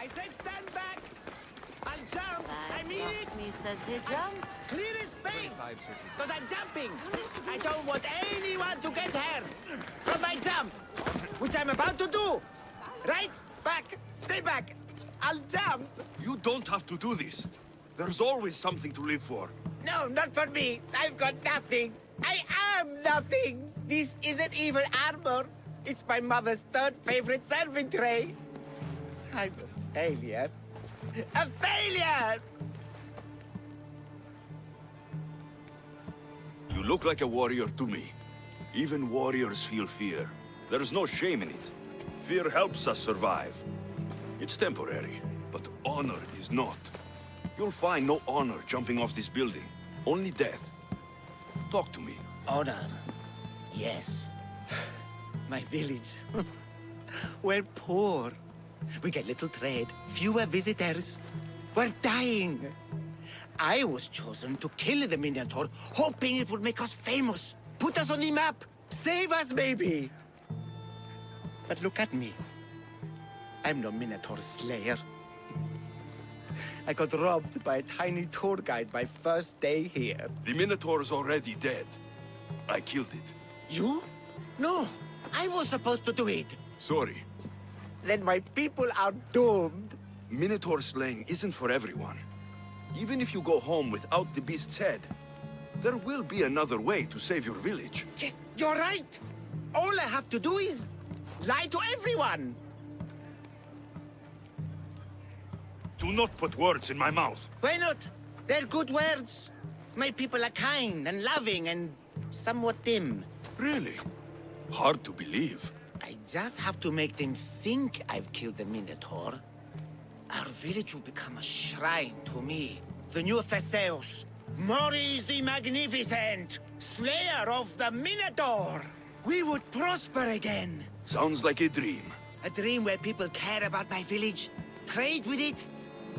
I said stand back! I'll jump! I mean it! Me says he jumps. Clear the space! Because I'm jumping! I don't want anyone to get hurt from my jump! Which I'm about to do! Right? Back! Stay back! I'll jump! You don't have to do this. There's always something to live for. No, not for me! I've got nothing! I am nothing! This isn't even armor! It's my mother's third favorite serving tray! I'm a failure! A failure! You look like a warrior to me. Even warriors feel fear. There's no shame in it. Fear helps us survive. It's temporary, but honor is not. You'll find no honor jumping off this building. Only death. Talk to me. Honor. Yes. My village. We're poor. We get little trade, fewer visitors. We're dying. I was chosen to kill the Minotaur, hoping it would make us famous. Put us on the map. Save us, maybe. But look at me. I'm no Minotaur slayer. I got robbed by a tiny tour guide my first day here. The Minotaur's already dead. I killed it. You? No, I was supposed to do it. Sorry. Then my people are doomed. Minotaur slaying isn't for everyone. Even if you go home without the beast's head, there will be another way to save your village. Yes, you're right. All I have to do is lie to everyone. Do not put words in my mouth. Why not? They're good words. My people are kind and loving and somewhat dim. Really? Hard to believe. I just have to make them think I've killed the Minotaur. Our village will become a shrine to me, the new Theseus, Maurice the Magnificent, slayer of the Minotaur. We would prosper again. Sounds like a dream. A dream where people care about my village, trade with it.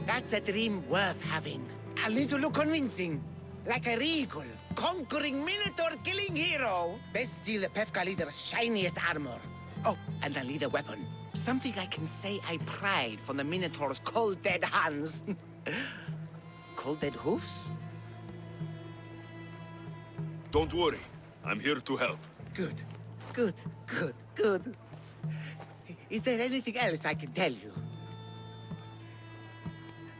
That's a dream worth having. A little convincing. Like a regal, conquering Minotaur-killing hero. Best steal the Pefka leader's shiniest armor. Oh, and I'll need a weapon. Something I can say I pried from the Minotaur's cold dead hands. Cold dead hoofs? Don't worry. I'm here to help. Good, good, good, good. Is there anything else I can tell you?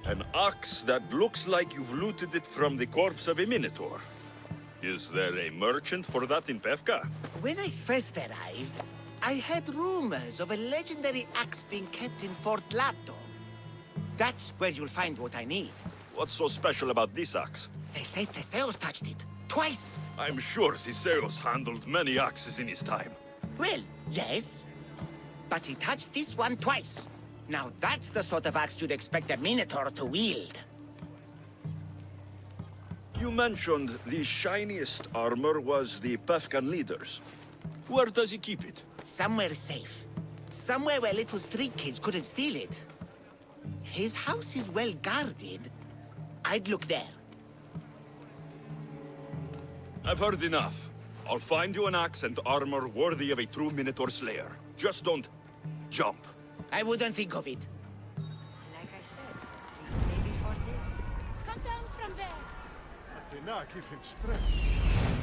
An ox that looks like you've looted it from the corpse of a Minotaur. Is there a merchant for that in Pefka? When I first arrived, I heard rumors of a legendary axe being kept in Fort Lato. That's where you'll find what I need. What's so special about this axe? They say Theseus touched it. Twice. I'm sure Theseus handled many axes in his time. Well, yes. But he touched this one twice. Now that's the sort of axe you'd expect a Minotaur to wield. You mentioned the shiniest armor was the Pefkan leader's. Where does he keep it? Somewhere safe. Somewhere where little street kids couldn't steal it. His house is well guarded. I'd look there. I've heard enough. I'll find you an axe and armor worthy of a true Minotaur slayer. Just don't jump. I wouldn't think of it. Like I said, maybe for this. Come down from there. I cannot give him strength.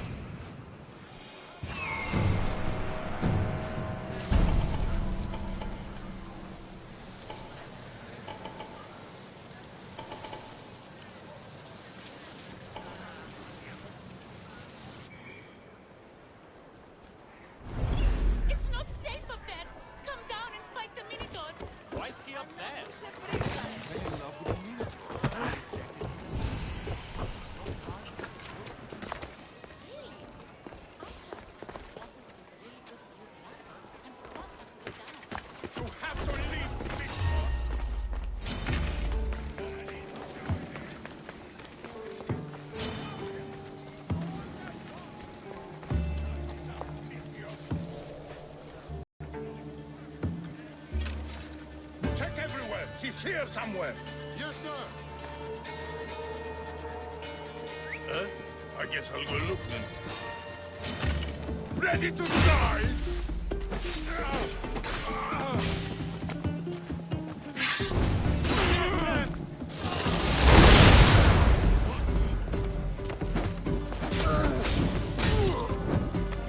It's here somewhere. Yes, sir. I guess I'll go look then. Ready to die?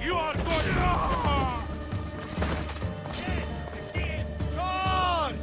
You are going. Charge!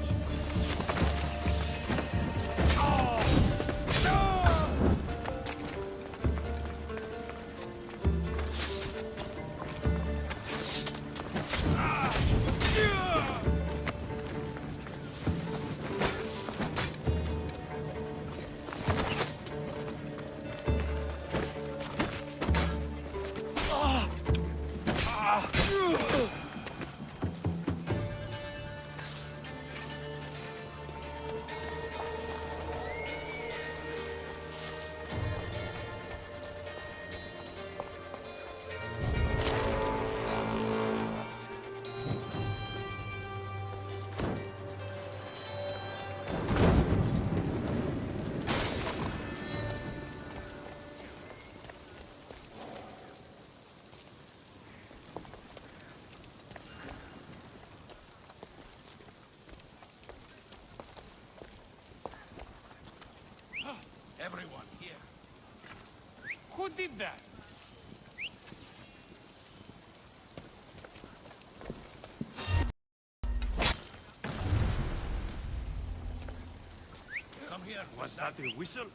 Everyone here. Who did that? Come here. Was that a whistle?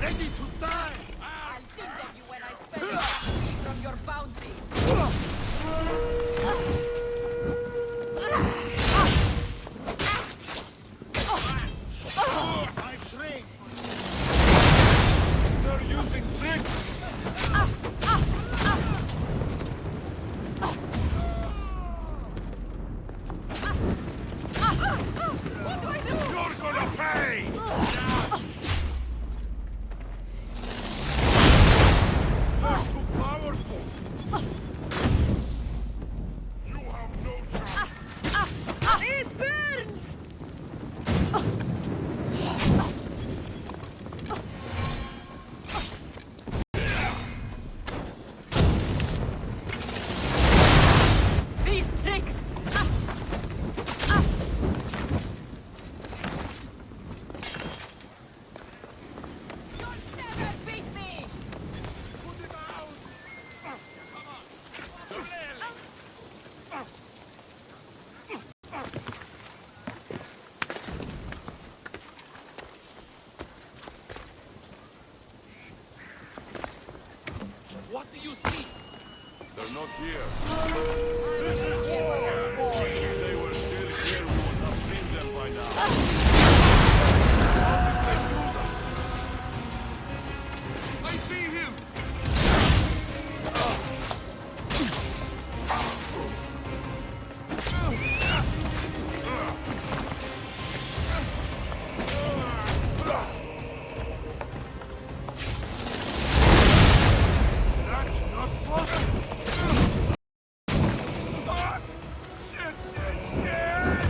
Ready to die! I'll kidnap you when I spend it from your bounty. I'm trained. They're using tricks. What do I do? You're gonna pay! You're too powerful. You have no chance. It burns! These tricks! You'll never beat me! Put him out! Come on. Sorelli. What do you see? They're not here. This is war! If they were still here, we would have seen them by now. How did they do that? I see him! That's not possible! Shit, shit, shit!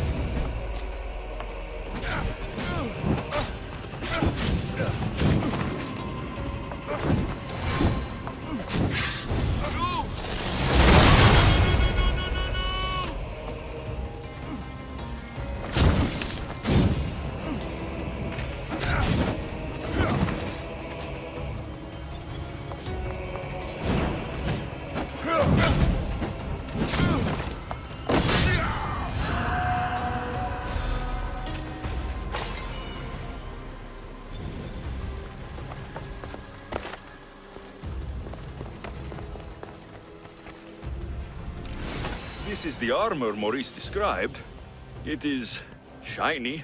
This is the armor Maurice described. It is shiny.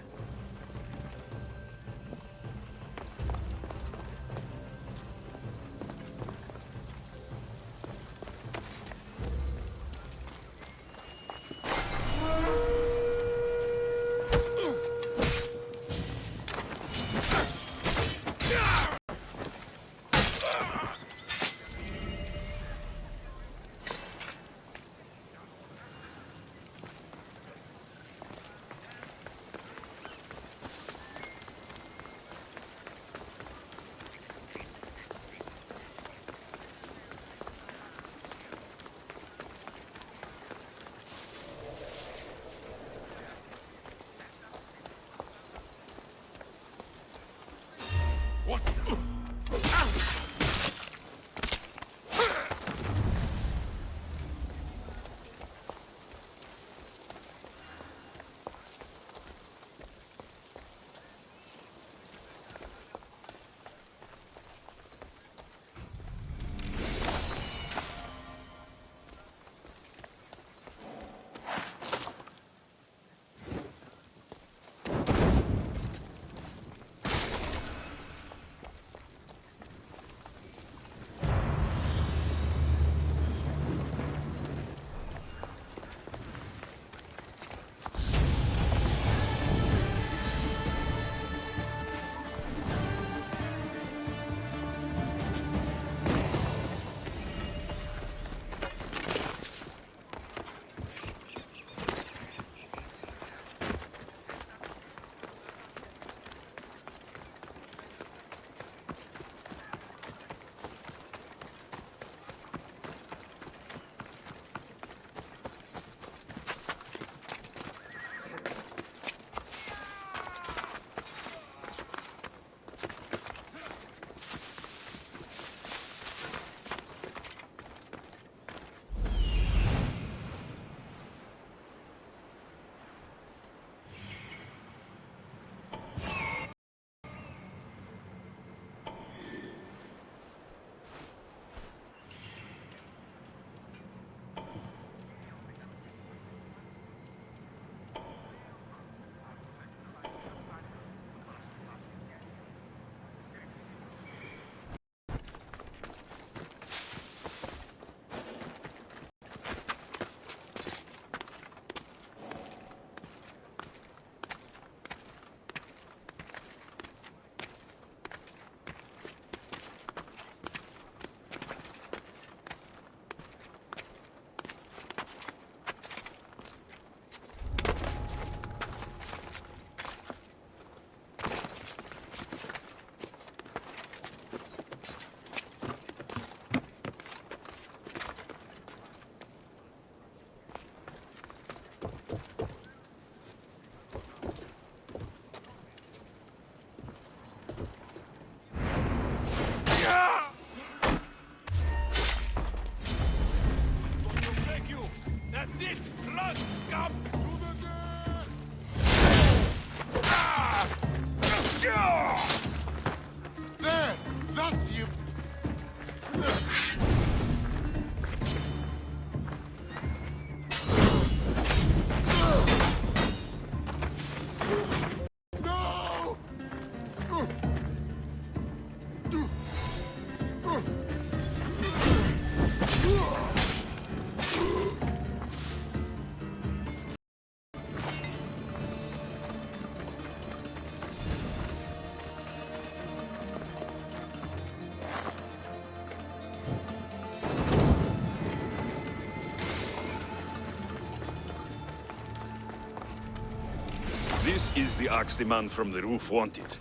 This is the axe the man from the roof wanted.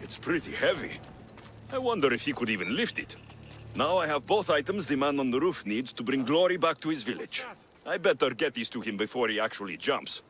It's pretty heavy. I wonder if he could even lift it. Now I have both items the man on the roof needs to bring glory back to his village. I better get these to him before he actually jumps.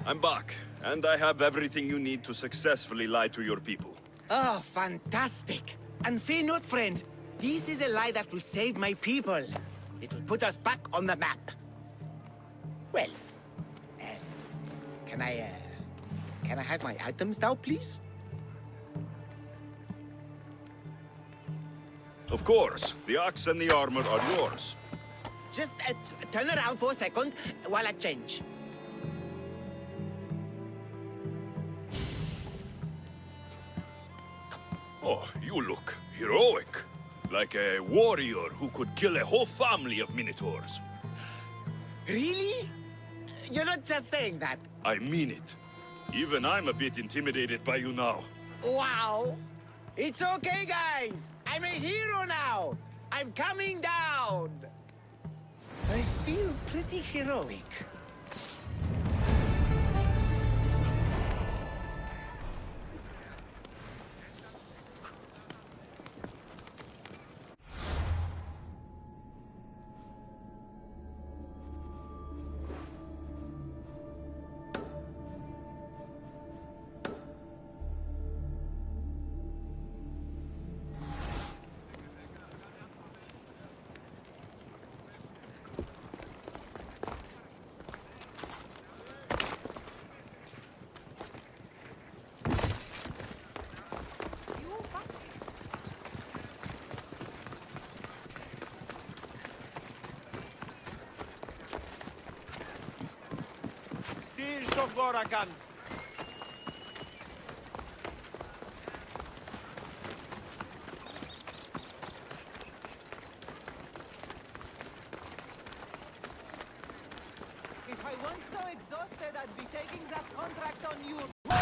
I'm back, and I have everything you need to successfully lie to your people. Oh, fantastic. And fear not, friend. This is a lie that will save my people. It will put us back on the map. Well, can I have my items now, please? Of course, the axe and the armor are yours. Just turn around for a second while I change. Oh, you look heroic. Like a warrior who could kill a whole family of minotaurs. Really? You're not just saying that. I mean it. Even I'm a bit intimidated by you now. Wow. It's okay, guys. I'm a hero now. I'm coming down. I feel pretty heroic. Gorakan. If I weren't so exhausted, I'd be taking that contract on you. Who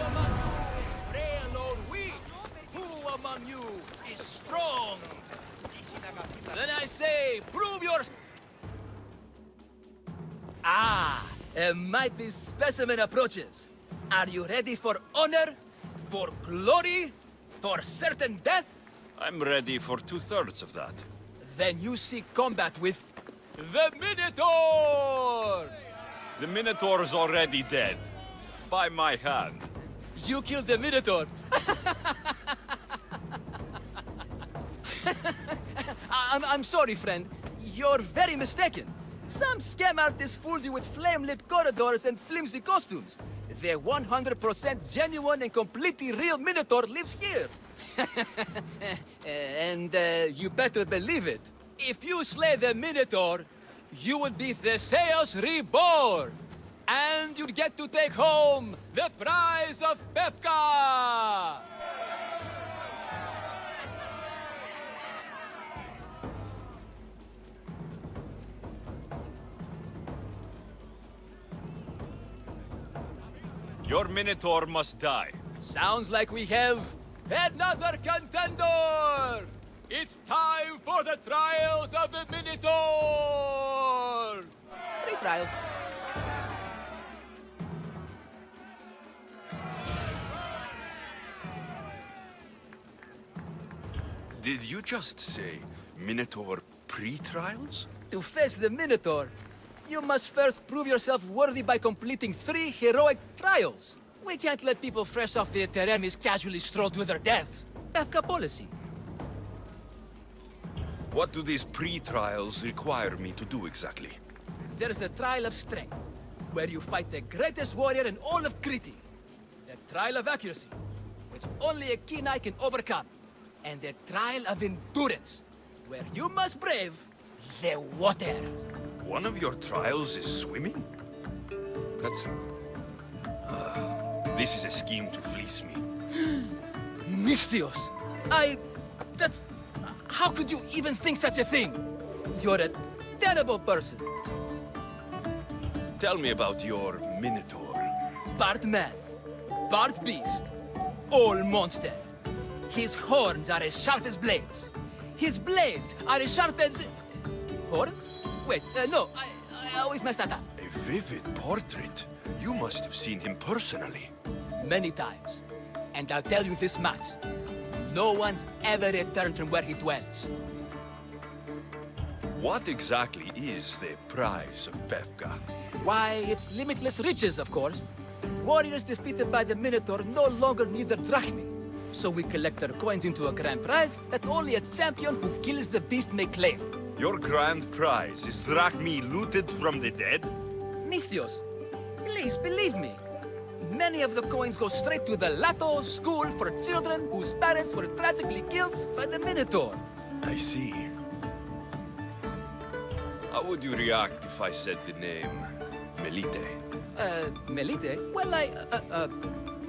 among you is frail or weak? Who among you is strong? Then I say, prove your... Ah, a mighty specimen approaches. Are you ready for honor? For glory? For certain death? I'm ready for 2/3 of that. Then you seek combat with the Minotaur! The Minotaur's already dead. By my hand. You killed the Minotaur. I'm sorry, friend. You're very mistaken. Some scam artists fooled you with flame-lit corridors and flimsy costumes. The 100% genuine and completely real Minotaur lives here. And you better believe it. If you slay the Minotaur, you would be Theseus reborn. And you'd get to take home the prize of Pefka! Your Minotaur must die. Sounds like we have another contender! It's time for the trials of the Minotaur! 3 trials. Did you just say Minotaur pre-trials? To face the Minotaur, you must first prove yourself worthy by completing 3 heroic trials. We can't let people fresh off the Teremis casually stroll to their deaths. Pefka policy. What do these pre-trials require me to do exactly? There's the Trial of Strength, where you fight the greatest warrior in all of Crete. The Trial of Accuracy, which only a keen eye can overcome. And the Trial of Endurance, where you must brave the water. One of your trials is swimming? That's... this is a scheme to fleece me. Mystios! That's... How could you even think such a thing? You're a terrible person. Tell me about your Minotaur. Part man, part beast, all monster. His horns are as sharp as blades. His blades are as sharp as... Horns? Wait, no, I always mess that up. A vivid portrait. You must have seen him personally. Many times. And I'll tell you this much. No one's ever returned from where he dwells. What exactly is the prize of Pefka? Why, it's limitless riches, of course. Warriors defeated by the Minotaur no longer need their drachmi. So we collect their coins into a grand prize that only a champion who kills the beast may claim. Your grand prize is drachmi looted from the dead? Mystios, please believe me. Many of the coins go straight to the Lato school for children whose parents were tragically killed by the Minotaur. I see. How would you react if I said the name Melite? Melite? Well,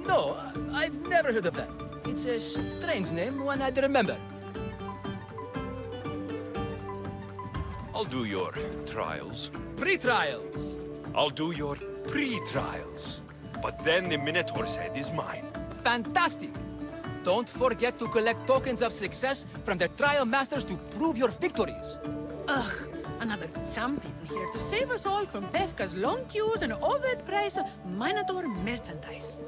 no, I've never heard of that. It's a strange name, one I'd remember. I'll do your trials. Pre-trials. I'll do your pre-trials. But then the Minotaur's head is mine. Fantastic. Don't forget to collect tokens of success from the trial masters to prove your victories. Ugh, another champion here to save us all from Pefka's long queues and overpriced Minotaur merchandise.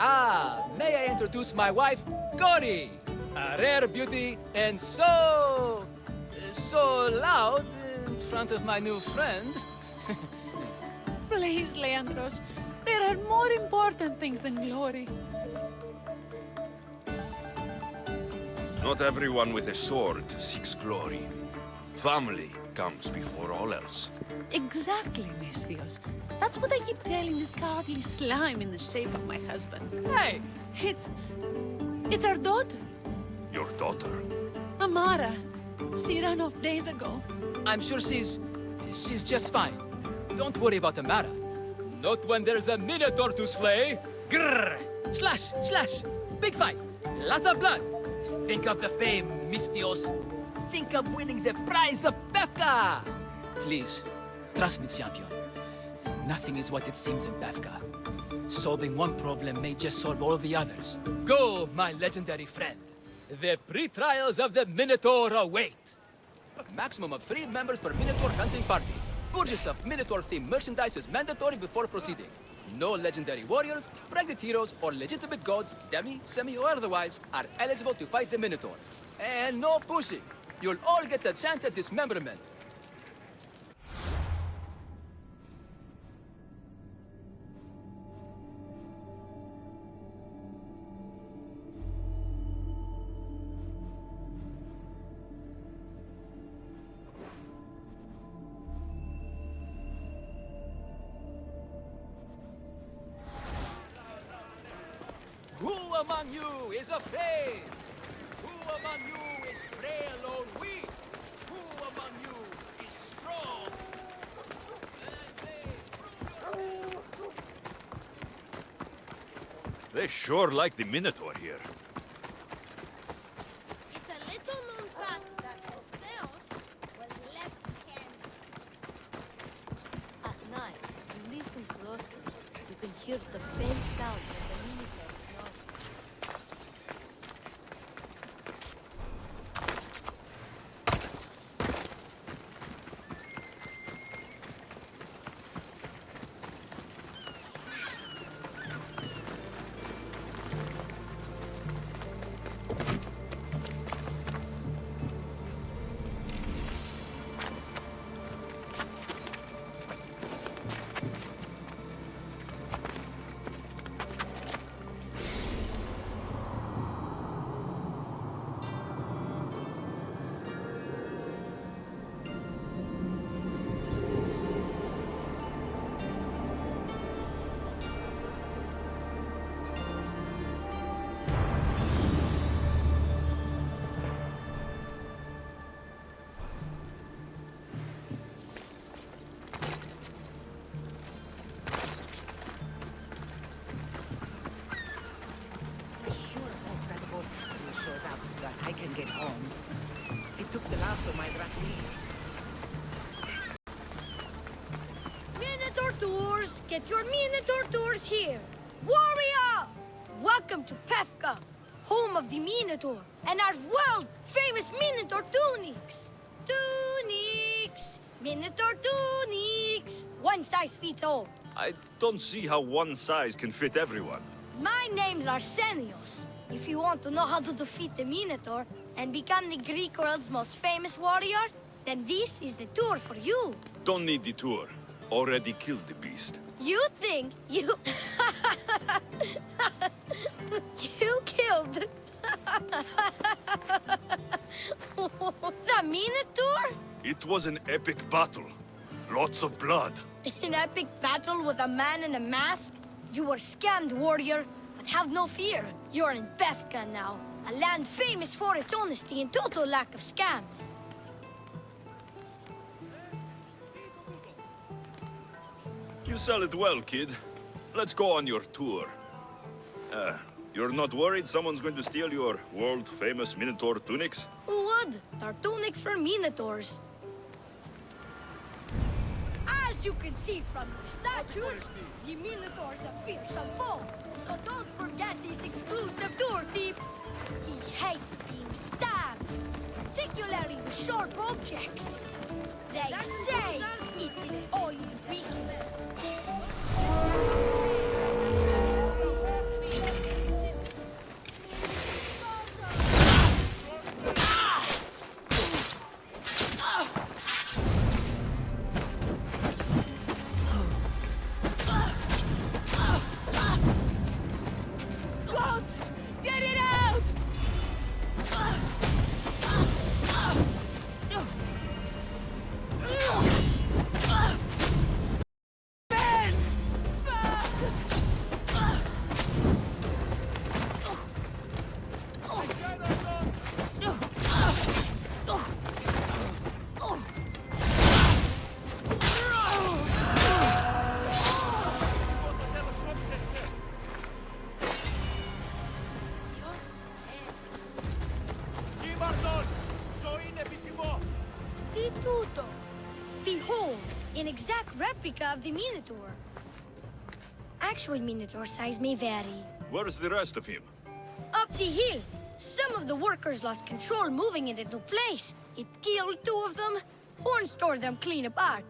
May I introduce my wife, Cory? A rare beauty and so loud in front of my new friend. Please, Leandros, there are more important things than glory. Not everyone with a sword seeks glory. Family comes before all else. Exactly, Mystios. That's what I keep telling this cowardly slime in the shape of my husband. Hey! It's our daughter, Your daughter? Amara. She ran off days ago. I'm sure she's just fine. Don't worry about Amara. Not when there's a Minotaur to slay. Grrr! Slash! Slash! Big fight! Lots of blood! Think of the fame, Mystios. Think of winning the prize of Pefka! Please, trust me, champion. Nothing is what it seems in Pefka. Solving one problem may just solve all the others. Go, my legendary friend. The pre-trials of the Minotaur await. A maximum of 3 members per Minotaur hunting party. Purchase of Minotaur-themed merchandise is mandatory before proceeding. No legendary warriors, pregnant heroes, or legitimate gods, demi, semi, or otherwise, are eligible to fight the Minotaur. And no pushing. You'll all get a chance at dismemberment. Who among you is afraid? Who among you is frail or weak? Who among you is strong? They sure like the Minotaur here. It's a little known fact that Odysseus was left handed. At night, if you listen closely, you can hear the faint sounds of the Minotaur snoring. I sure hope that boat captain shows up so that I can get home. He took the last of my drachmae. Minotaur tours! Get your Minotaur tours here! Warrior! Welcome to Pefka, home of the Minotaur, and our world-famous Minotaur tunics! Tunics! Minotaur tunics! One size fits all. I don't see how one size can fit everyone. My name's Arsenios. If you want to know how to defeat the Minotaur and become the Greek world's most famous warrior, then this is the tour for you. Don't need the tour. Already killed the beast. You think you... you killed... the Minotaur? It was an epic battle. Lots of blood. An epic battle with a man in a mask? You were scammed, warrior, but have no fear. You're in Pefka now, a land famous for its honesty and total lack of scams. You sell it well, kid. Let's go on your tour. You're not worried someone's going to steal your world-famous Minotaur tunics? Who would? They're tunics for Minotaurs. As you can see from the statues, the Minotaur's a fearsome foe. So don't forget his exclusive tour tip. He hates being stabbed, particularly with sharp objects. They say it's his only weakness. Gods! Get it out! Hands! Di tutto. Behold, an exact replica of the Minotaur. Actual Minotaur size may vary. Where's the rest of him? Up the hill, some of the workers lost control moving it into place. It killed two of them. One stored them clean apart.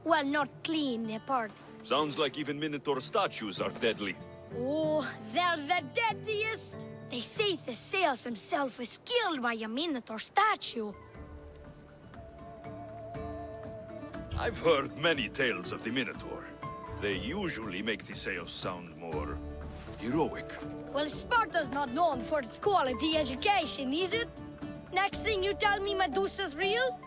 Well, not clean apart. Sounds like even Minotaur statues are deadly. Oh, they're the deadliest. They say Theseus himself was killed by a Minotaur statue. I've heard many tales of the Minotaur. They usually make the Theseus sound more heroic. Well, Sparta's not known for its quality education, is it? Next thing you tell me Medusa's real?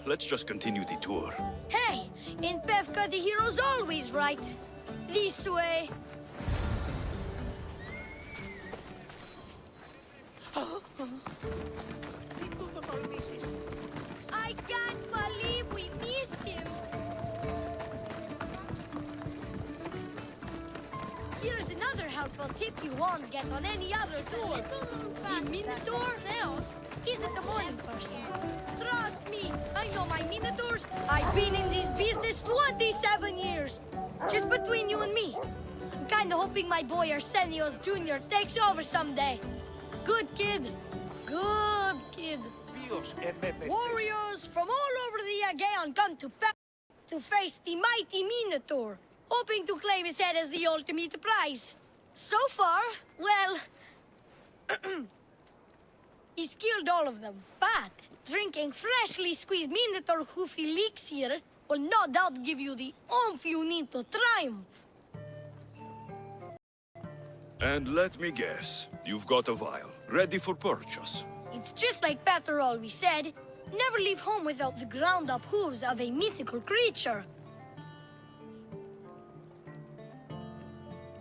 Let's just continue the tour. Hey, in Pefka the hero's always right. This way. I can't believe we missed him. Here's another helpful tip you won't get on any other tour. The Minotaur isn't a morning person. Trust me, I know my Minotaurs. I've been in this business 27 years. Just between you and me. I'm kinda hoping my boy Arsenio's Jr. takes over someday. Good kid. Good kid. Warriors from all over the Aegean come to to face the mighty Minotaur, hoping to claim his head as the ultimate prize. So far, well, he's killed all of them. But drinking freshly squeezed Minotaur hoof elixir will no doubt give you the oomph you need to triumph. And let me guess, you've got a vial, ready for purchase. It's just like Peter always said, never leave home without the ground-up hooves of a mythical creature.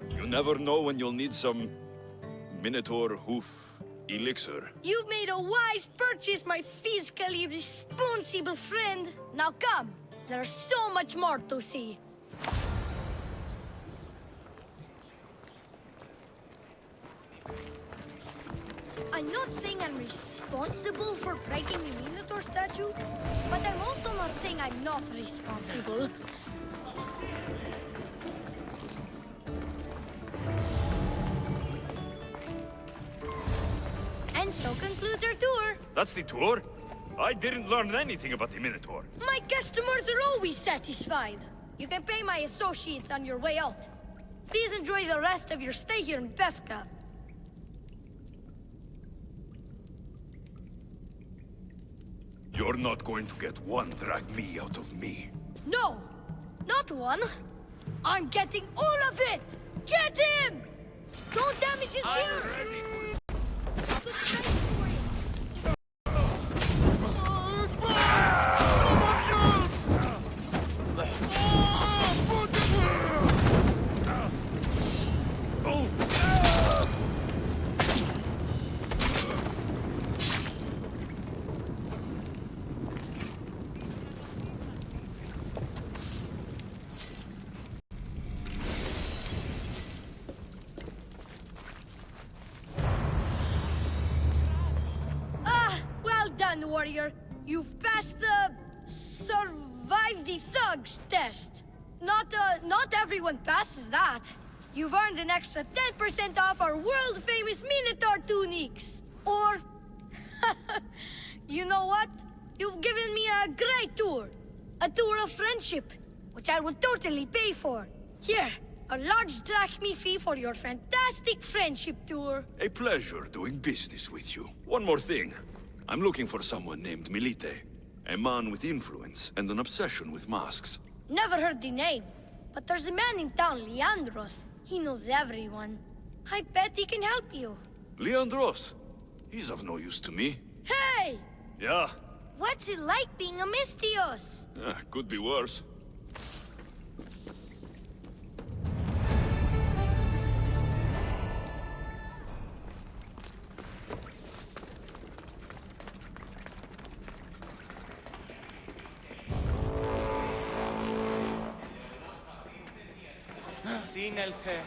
You never know when you'll need some Minotaur hoof elixir. You've made a wise purchase, my fiscally responsible friend. Now come, there's so much more to see. I'm not saying I'm responsible for breaking the Minotaur statue, but I'm also not saying I'm not responsible. And so concludes our tour. That's the tour? I didn't learn anything about the Minotaur. My customers are always satisfied. You can pay my associates on your way out. Please enjoy the rest of your stay here in Pefka. You're not going to get one drag me out of me. No, not one. I'm getting all of it. Get him! Don't damage his gear. Good price for it. Warrior, you've passed the survive the thugs test. Not everyone passes that. You've earned an extra 10% off our world-famous Minotaur tunics. Or, you know what? You've given me a great tour. A tour of friendship, which I will totally pay for. Here, a large drachmi fee for your fantastic friendship tour. A pleasure doing business with you. One more thing. I'm looking for someone named Milite. A man with influence and an obsession with masks. Never heard the name, but there's a man in town, Leandros. He knows everyone. I bet he can help you. Leandros? He's of no use to me. Hey! Yeah? What's it like being a Mystios? Could be worse. Σύνελθε.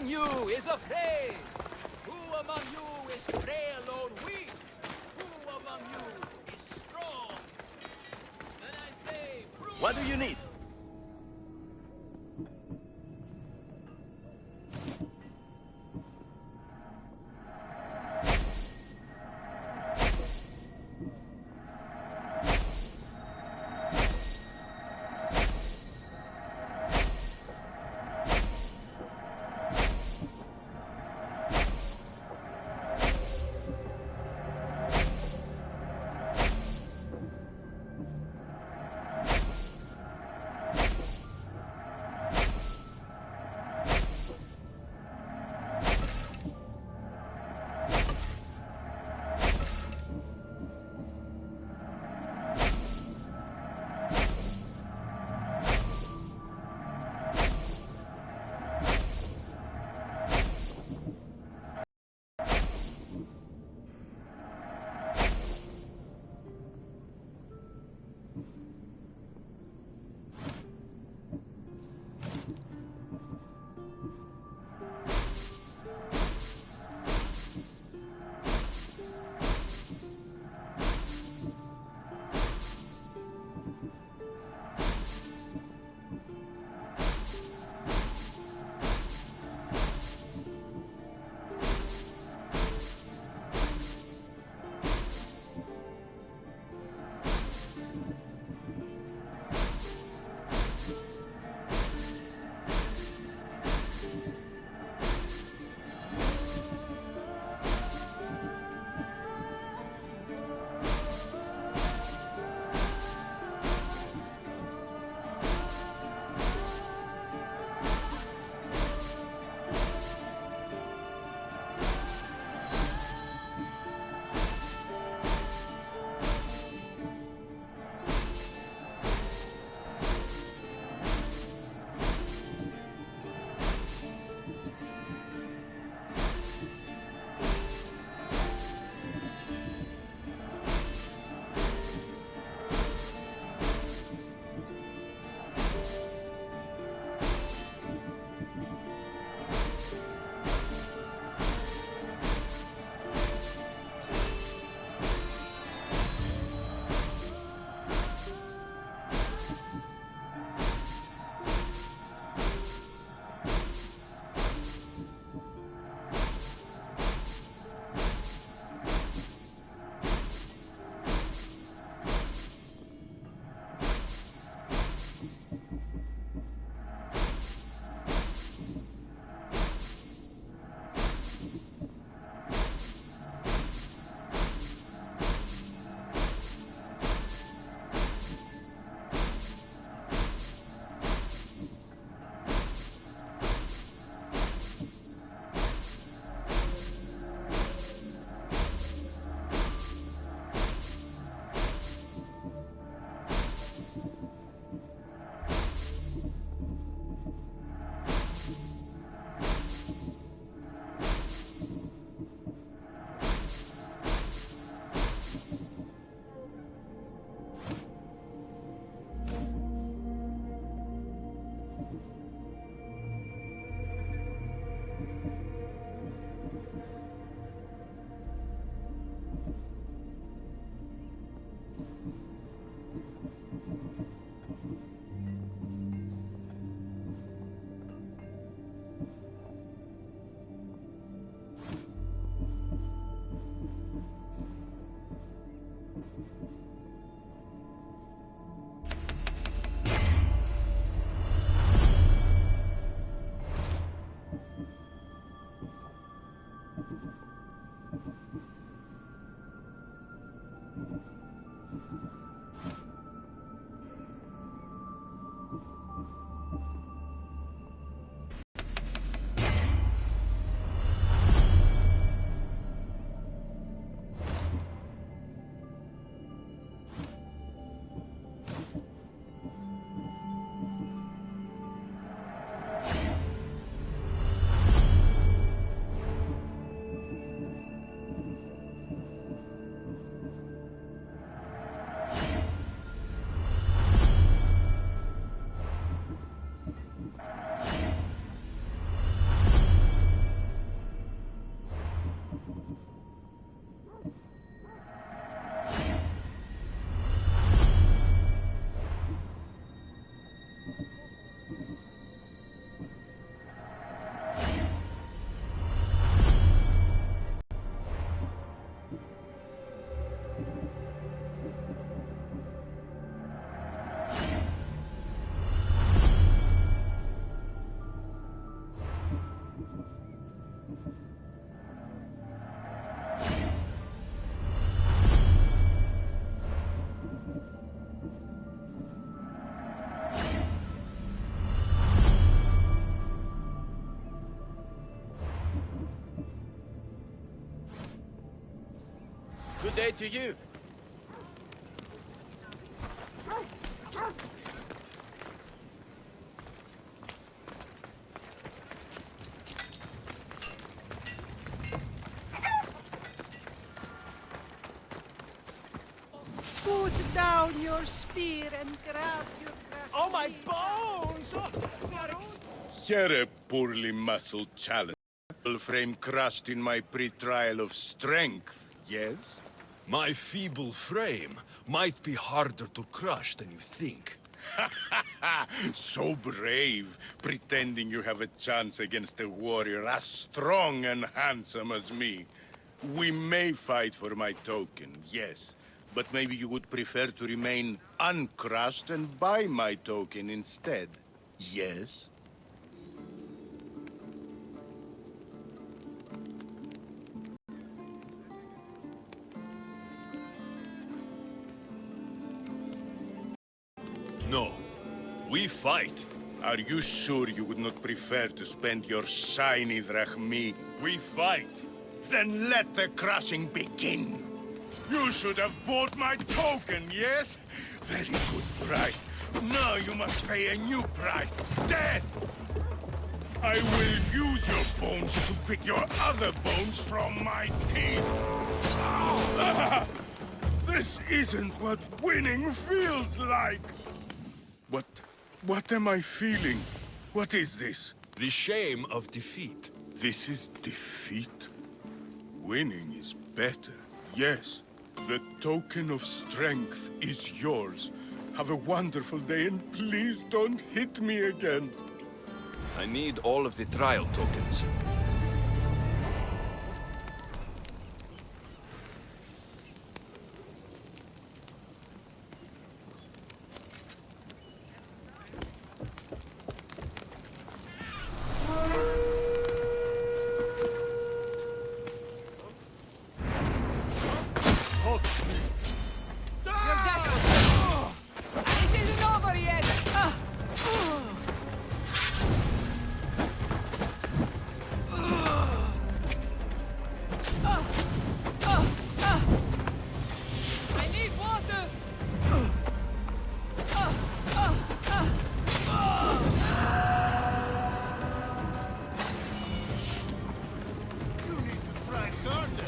among you is afraid? Who among you is frail or weak? Who among you is strong? Then I say, prove What do you need? Good day to you. Put down your spear and grab your... Oh, my bones! You're a poorly muscled challenge. Frame crushed in my pre-trial of strength, yes? My feeble frame might be harder to crush than you think. So brave, pretending you have a chance against a warrior as strong and handsome as me. We may fight for my token, yes. But maybe you would prefer to remain uncrushed and buy my token instead, yes? No. We fight. Are you sure you would not prefer to spend your shiny drachmi? We fight. Then let the crushing begin. You should have bought my token, yes? Very good price. Now you must pay a new price. Death! I will use your bones to pick your other bones from my teeth. Ah! This isn't what winning feels like. What am I feeling? What is this? The shame of defeat. This is defeat? Winning is better, yes. The token of strength is yours. Have a wonderful day and please don't hit me again. I need all of the trial tokens. You're dead. This isn't over yet. I need water. You need to try harder.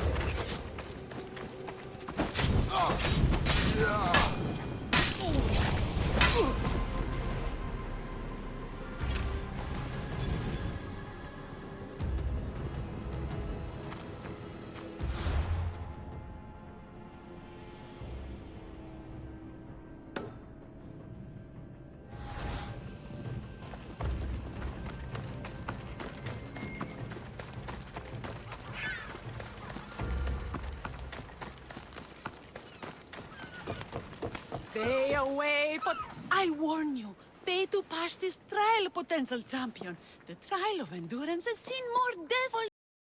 Stay away, but I warn you. Pay to pass this trial, potential champion. The trial of endurance has seen more death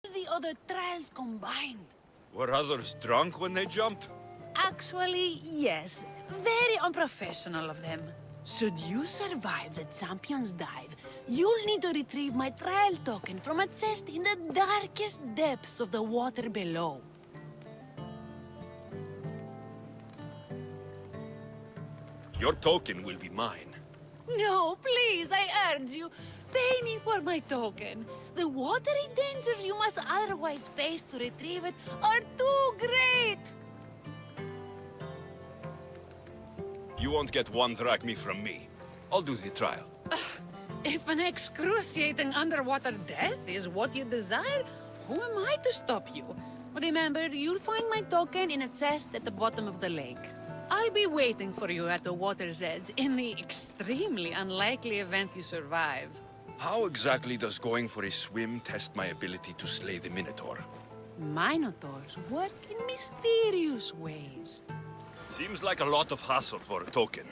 than the other trials combined. Were others drunk when they jumped? Actually, yes. Very unprofessional of them. Should you survive the champion's dive, you'll need to retrieve my trial token from a chest in the darkest depths of the water below. Your token will be mine. No, please, I urge you. Pay me for my token. The watery dangers you must otherwise face to retrieve it are too great. You won't get one drachmi from me. I'll do the trial. If an excruciating underwater death is what you desire, who am I to stop you? Remember, you'll find my token in a chest at the bottom of the lake. I'll be waiting for you at the water's edge in the extremely unlikely event you survive. How exactly does going for a swim test my ability to slay the Minotaur? Minotaurs work in mysterious ways. Seems like a lot of hassle for a token.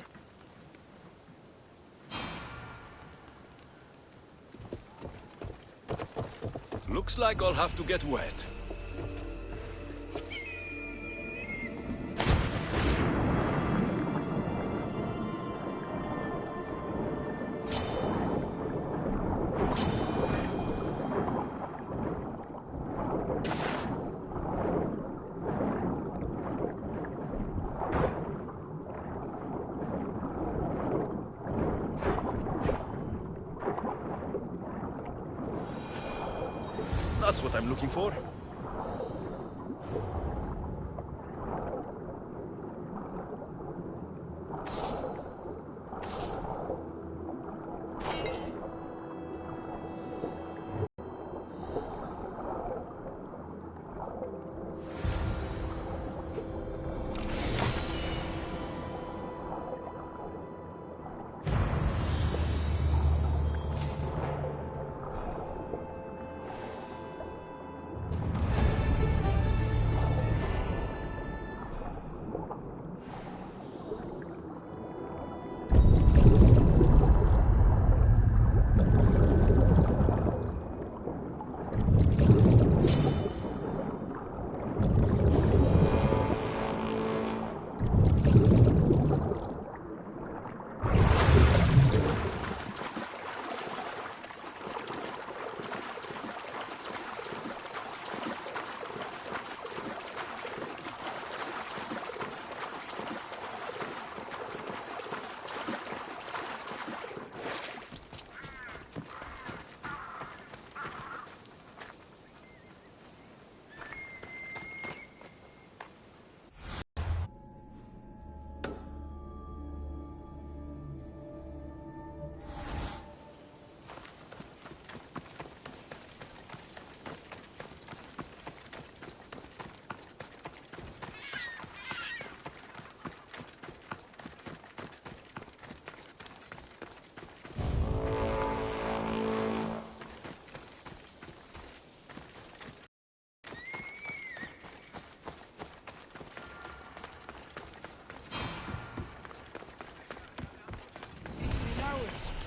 Looks like I'll have to get wet. this what I'm looking for?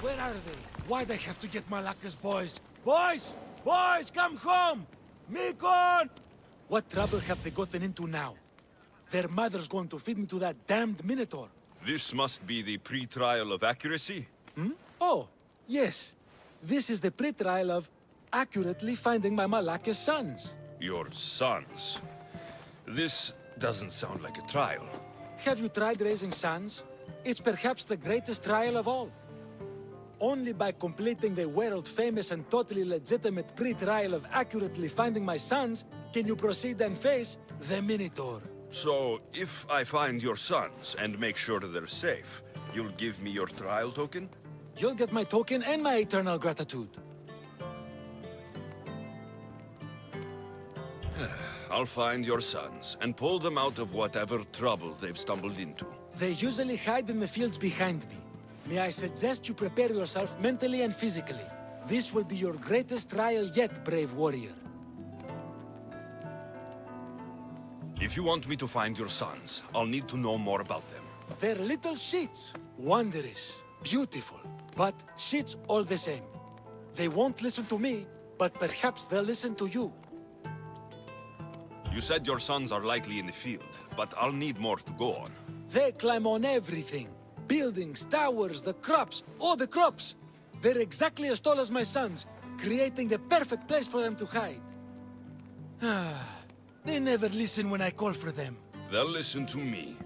Where are they? Why'd I have to get Malacca's boys? Boys! Boys, come home! Mikon! What trouble have they gotten into now? Their mother's going to feed me to that damned Minotaur. This must be the pre-trial of accuracy? Oh, yes. This is the pre-trial of accurately finding my Malacca's sons. Your sons? This doesn't sound like a trial. Have you tried raising sons? It's perhaps the greatest trial of all. Only by completing the world-famous and totally legitimate pre-trial of accurately finding my sons can you proceed and face the Minotaur. So, if I find your sons and make sure they're safe, you'll give me your trial token? You'll get my token and my eternal gratitude. I'll find your sons and pull them out of whatever trouble they've stumbled into. They usually hide in the fields behind me. May I suggest you prepare yourself mentally and physically. This will be your greatest trial yet, brave warrior. If you want me to find your sons, I'll need to know more about them. They're little shits. Wondrous, beautiful, but shits all the same. They won't listen to me, but perhaps they'll listen to you. You said your sons are likely in the field, but I'll need more to go on. They climb on everything. Buildings, towers, the crops, all the crops. They're exactly as tall as my sons, creating the perfect place for them to hide. They never listen when I call for them. They'll listen to me.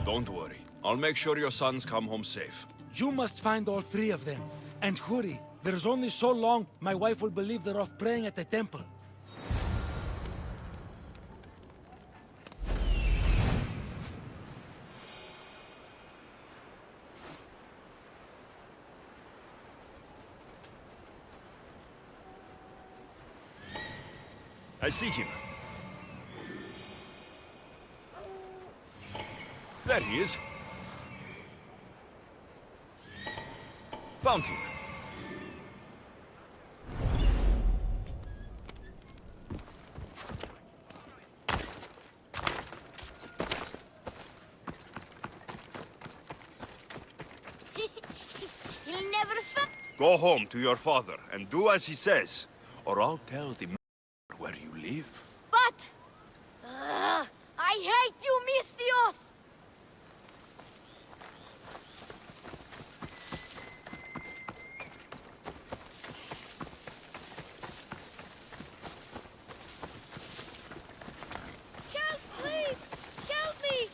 Don't worry. I'll make sure your sons come home safe. You must find all three of them. And hurry, there's only so long my wife will believe they're off praying at the temple. I see him. There he is. Found him. You'll never find. Go home to your father and do as he says, or I'll tell the where you live. But I hate you, Mistios. Help, please! Help me!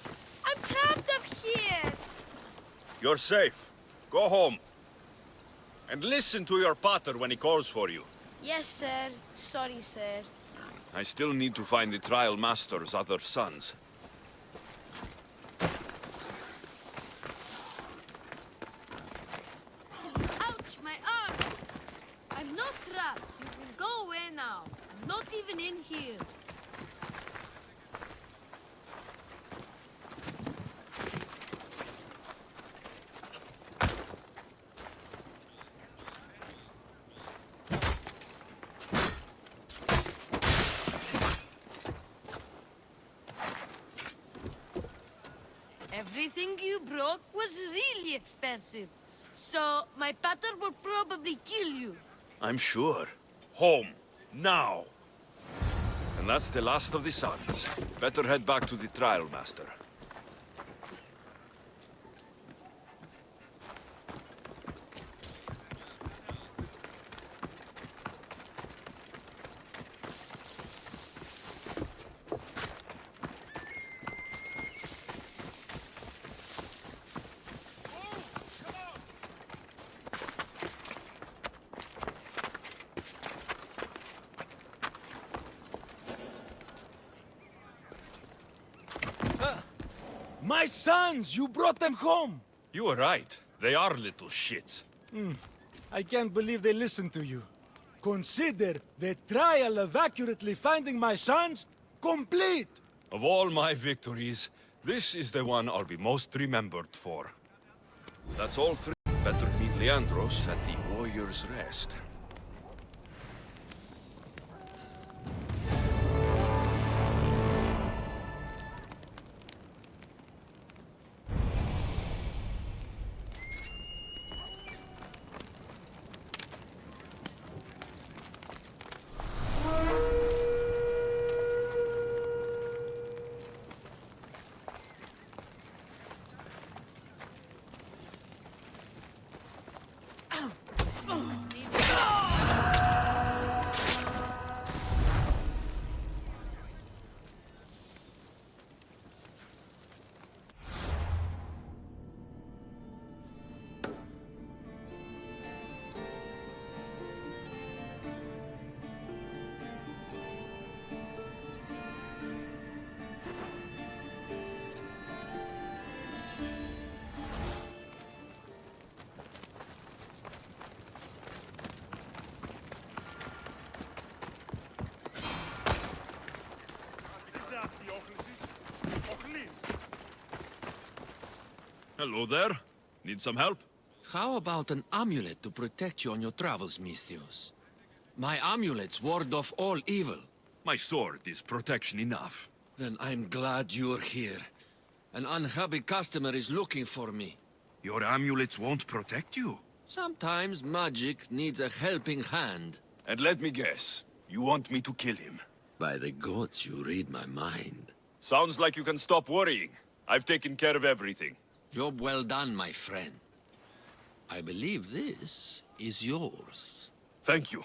I'm trapped up here! You're safe. Go home. And listen to your pater when he calls for you. Yes, sir. Sorry, sir. I still need to find the Trial Master's other sons. Ouch, my arm! I'm not trapped. You can go away now. I'm not even in here. Everything you broke was really expensive. So, my pater will probably kill you. I'm sure. Home. Now. And that's the last of the sons. Better head back to the Trial Master. My sons! You brought them home! You were right. They are little shits. I can't believe they listened to you. Consider the trial of accurately finding my sons complete! Of all my victories, this is the one I'll be most remembered for. That's all three. Better meet Leandros at the Warrior's Rest. Hello there. Need some help? How about an amulet to protect you on your travels, Misthios? My amulets ward off all evil. My sword is protection enough. Then I'm glad you're here. An unhappy customer is looking for me. Your amulets won't protect you? Sometimes magic needs a helping hand. And let me guess, you want me to kill him? By the gods, you read my mind. Sounds like you can stop worrying. I've taken care of everything. Job well done, my friend. I believe this is yours. Thank you.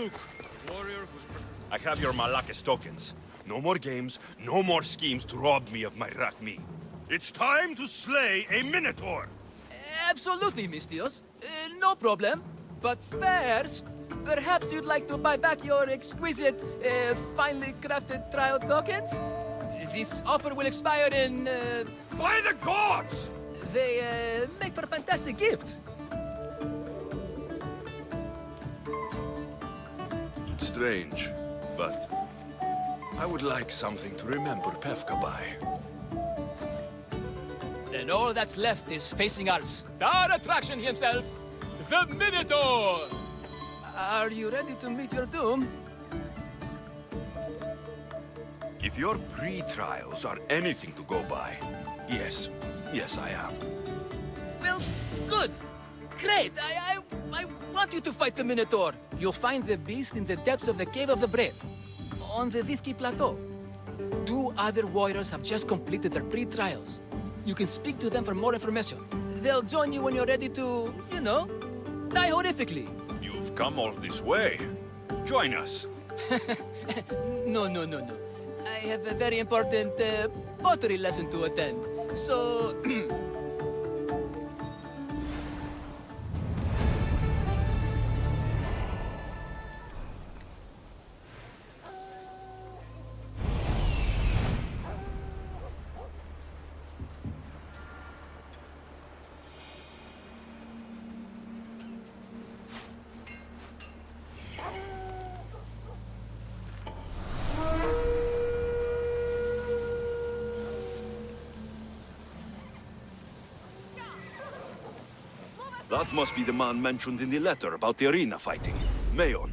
Luke, warrior who's... I have your Malakis tokens. No more games, no more schemes to rob me of my Rakmi. It's time to slay a Minotaur! Absolutely, Mistios. No problem. But first, perhaps you'd like to buy back your exquisite, finely crafted trial tokens? This offer will expire in, By the gods! They, make for fantastic gifts. It's strange, but I would like something to remember Pefka by. Then all that's left is facing our star attraction himself, the Minotaur! Are you ready to meet your doom? If your pre-trials are anything to go by, yes. Yes, I am. Well, good. Great. I want you to fight the Minotaur. You'll find the beast in the depths of the Cave of the Brave, on the Thithki Plateau. 2 other warriors have just completed their pre-trials. You can speak to them for more information. They'll join you when you're ready to, you know, die horrifically. You've come all this way. Join us. No. I have a very important pottery lesson to attend. So... That must be the man mentioned in the letter about the arena fighting. Mayon.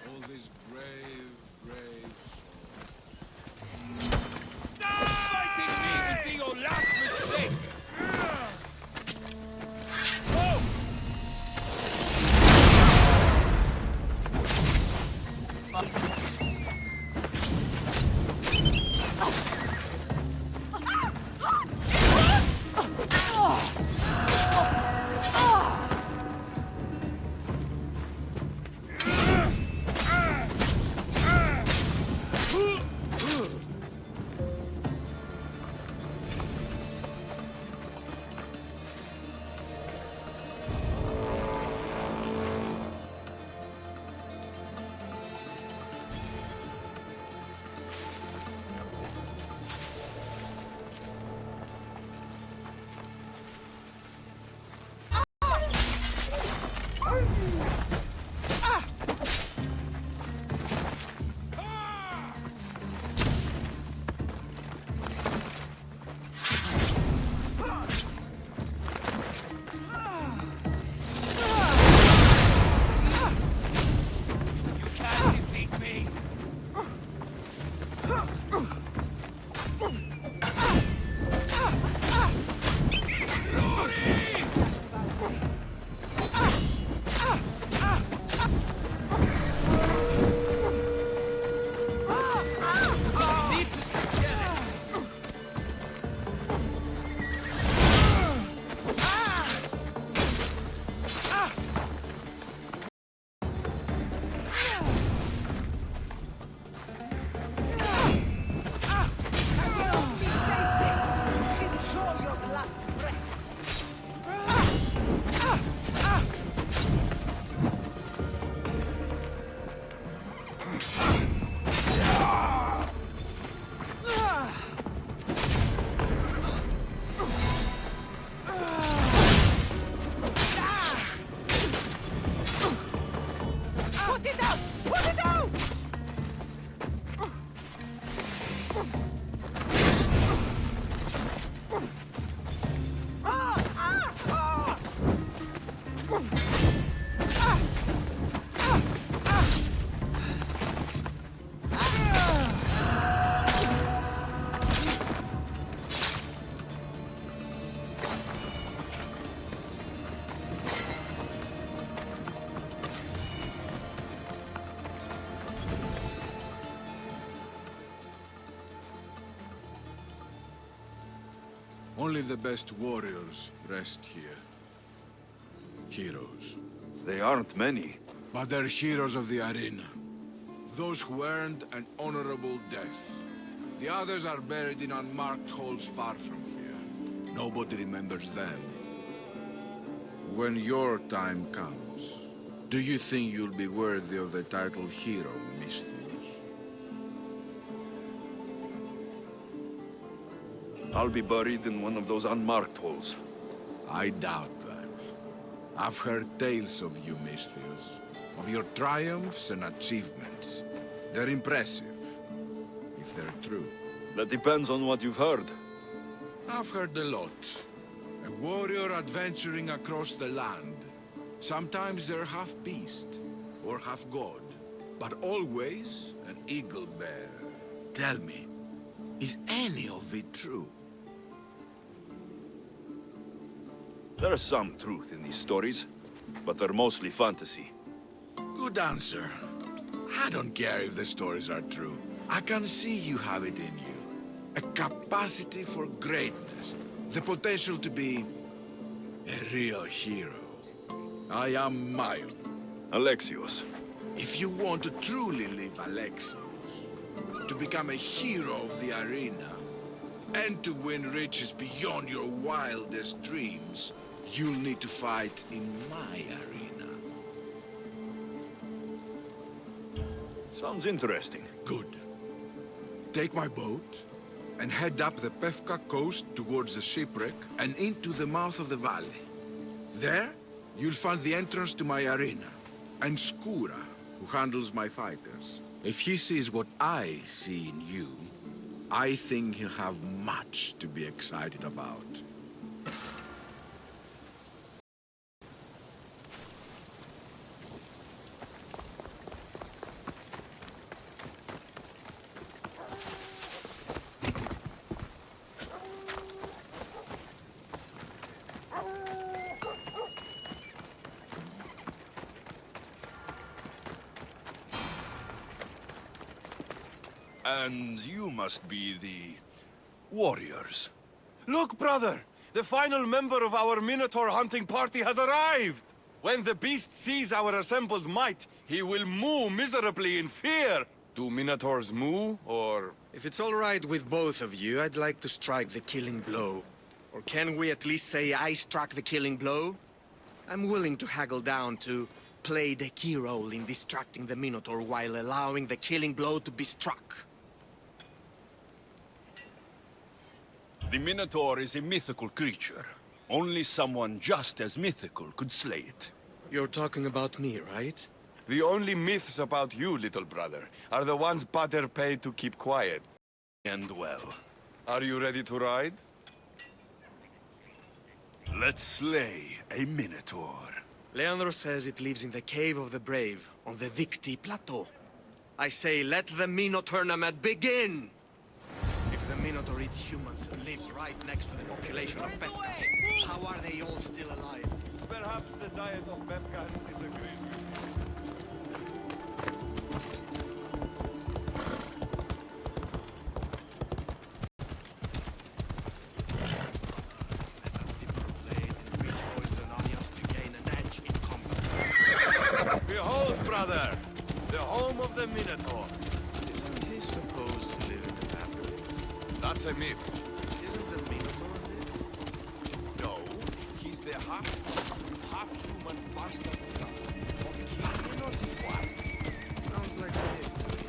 All these brave souls. Fighting me would be your last mistake! Only the best warriors rest here. Heroes. They aren't many. But they're heroes of the arena. Those who earned an honorable death. The others are buried in unmarked holes far from here. Nobody remembers them. When your time comes, do you think you'll be worthy of the title hero, Misthios? I'll be buried in one of those unmarked holes. I doubt that. I've heard tales of you, Misthios. Of your triumphs and achievements. They're impressive, if they're true. That depends on what you've heard. I've heard a lot. A warrior adventuring across the land. Sometimes they're half beast, or half god. But always an eagle bear. Tell me, is any of it true? There's some truth in these stories, but they're mostly fantasy. Good answer. I don't care if the stories are true. I can see you have it in you. A capacity for greatness. The potential to be a real hero. I am Mayon. Alexios. If you want to truly live Alexios, to become a hero of the arena, and to win riches beyond your wildest dreams, you'll need to fight in my arena. Sounds interesting. Good. Take my boat and head up the Pefka coast towards the shipwreck and into the mouth of the valley. There, you'll find the entrance to my arena, and Skura, who handles my fighters. If he sees what I see in you, I think he'll have much to be excited about. And you must be the warriors. Look, brother! The final member of our Minotaur hunting party has arrived! When the beast sees our assembled might, he will moo miserably in fear! Do Minotaurs moo, or...? If it's all right with both of you, I'd like to strike the killing blow. Or can we at least say I struck the killing blow? I'm willing to haggle down to play the key role in distracting the Minotaur while allowing the killing blow to be struck. The Minotaur is a mythical creature. Only someone just as mythical could slay it. You're talking about me, right? The only myths about you, little brother, are the ones Pater paid to keep quiet. And well. Are you ready to ride? Let's slay a Minotaur. Leandro says it lives in the Cave of the Brave, on the Victi Plateau. I say, let the Mino tournament begin! If the Minotaur eats humans and lives right next to the population of Pefka, how are they all still alive? Perhaps the diet of Pefka disagrees with you. Behold, brother! The home of the Minotaur. Isn't he supposed to live in the bathroom? That's a myth. Isn't the Minotaur a myth? No, he's the half-human bastard son of King Minos' wife. Sounds like a myth to me.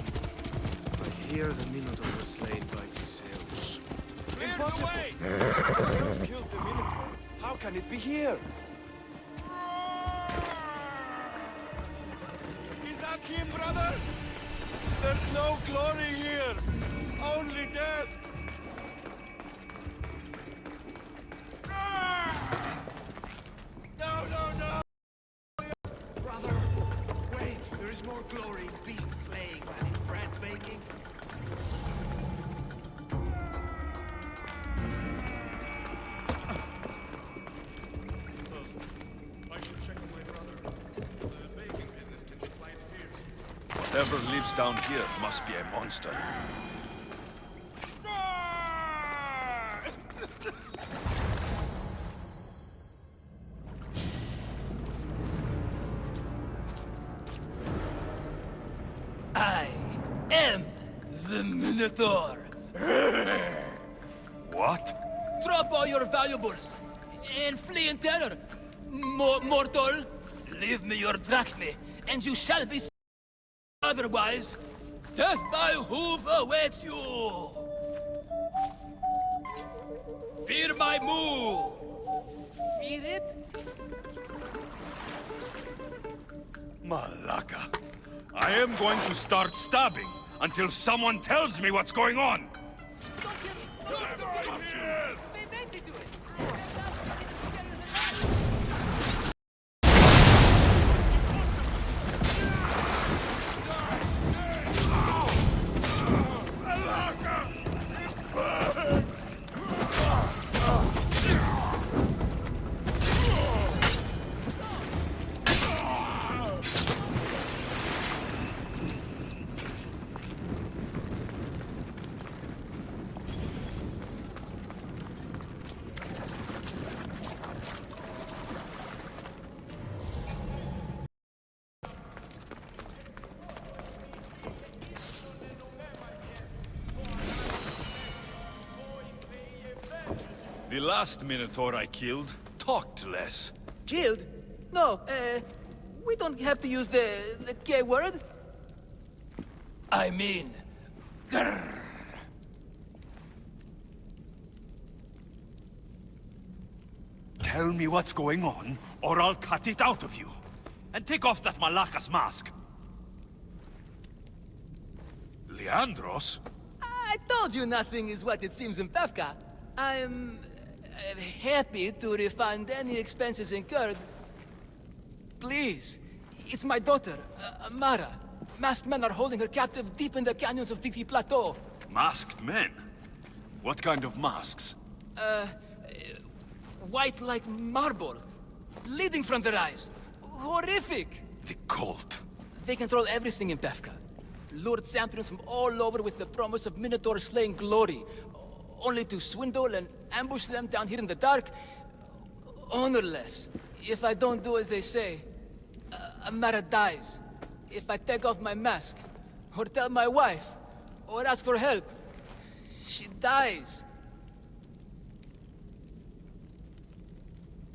I hear the Minotaur was slain by Theseus. Impossible! If Zeus killed the Minotaur, how can it be here? Is that him, brother? There's no glory here! Only death! No, no, no! Brother, wait! There is more glory in beast slaying than in bread making. I should check on my brother. The baking business can be quite fierce. Whatever lives down here must be a monster. the Minotaur. What? Drop all your valuables and flee in terror. Mortal, leave me your drachme, and you shall be. Otherwise, death by hoof awaits you. Fear my move. Fear it? Malaka. I am going to start stabbing until someone tells me what's going on. The last Minotaur I killed talked less. Killed? No, we don't have to use the K word. I mean, grrr. Tell me what's going on, or I'll cut it out of you. And take off that Malaka's mask. Leandros? I told you nothing is what it seems in Pefka. I'm happy to refund any expenses incurred. Please, it's my daughter, Mara. Masked men are holding her captive deep in the canyons of Titi Plateau. Masked men? What kind of masks? White like marble, bleeding from their eyes. Horrific! The cult. They control everything in Pefka. Lured champions from all over with the promise of Minotaur slaying glory, only to swindle and ambush them down here in the dark. Honorless. If I don't do as they say, Amara dies. If I take off my mask, or tell my wife, or ask for help, she dies.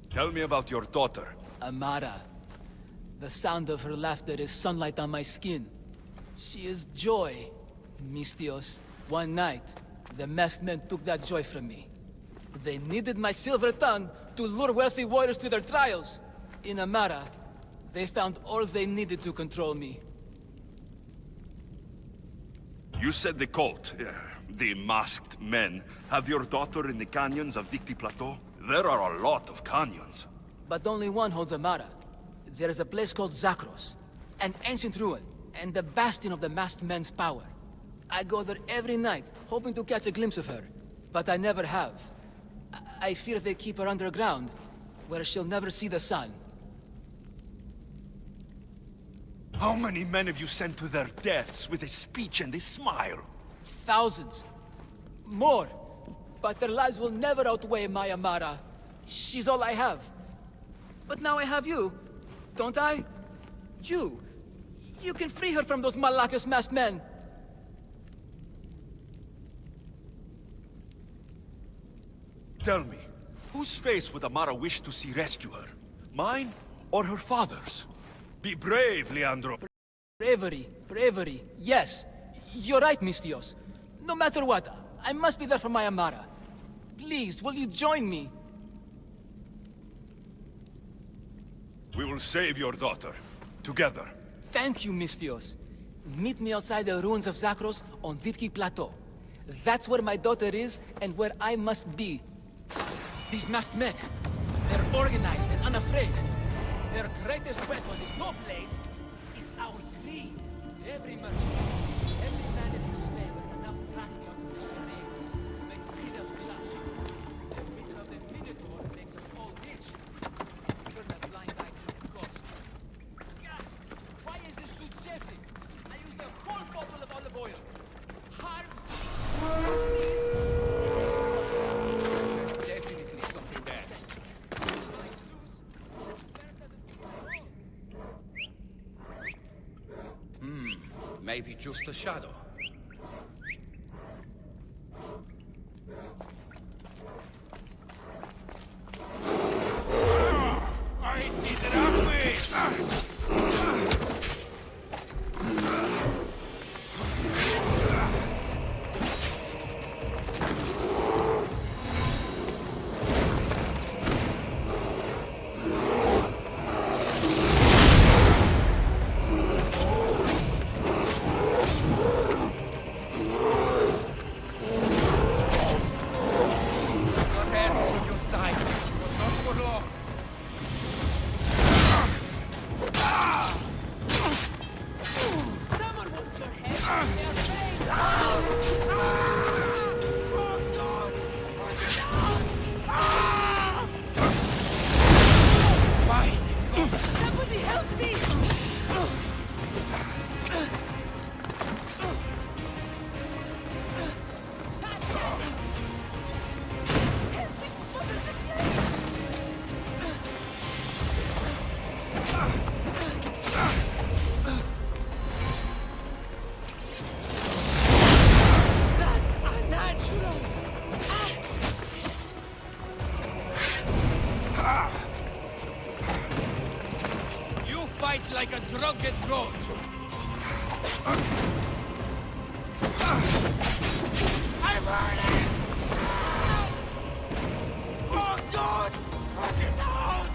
Tell me about your daughter. Amara. The sound of her laughter is sunlight on my skin. She is joy, Mistios. One night, the masked men took that joy from me. They needed my silver tongue to lure wealthy warriors to their trials. In Amara, they found all they needed to control me. You said the cult, the masked men, have your daughter in the canyons of Dicti Plateau? There are a lot of canyons. But only one holds Amara. There is a place called Zakros, an ancient ruin, and the bastion of the masked men's power. I go there every night, hoping to catch a glimpse of her. But I never have. I fear they keep her underground, where she'll never see the sun. How many men have you sent to their deaths with a speech and a smile? Thousands. More. But their lives will never outweigh my Amara. She's all I have. But now I have you, don't I? You can free her from those Malakas masked men. Tell me, whose face would Amara wish to see rescue her? Mine or her father's? Be brave, Leandro. Bravery, yes. You're right, Mistios. No matter what, I must be there for my Amara. Please, will you join me? We will save your daughter. Together. Thank you, Mistios. Meet me outside the ruins of Zakros on Vitki Plateau. That's where my daughter is, and where I must be. These masked men, they're organized and unafraid. Their greatest weapon is no blade, it's our greed. Every merchant, every man in his slave with enough cracking out of the charade to make freedom blush. The vision of the Minotaur makes us all rich. Turn a blind eye to the cost. God, why is this food safety? I used a whole bottle of olive oil. Hard. There's definitely something bad. Maybe just a shadow. Get going! I'm burning! Oh, God! Put it down!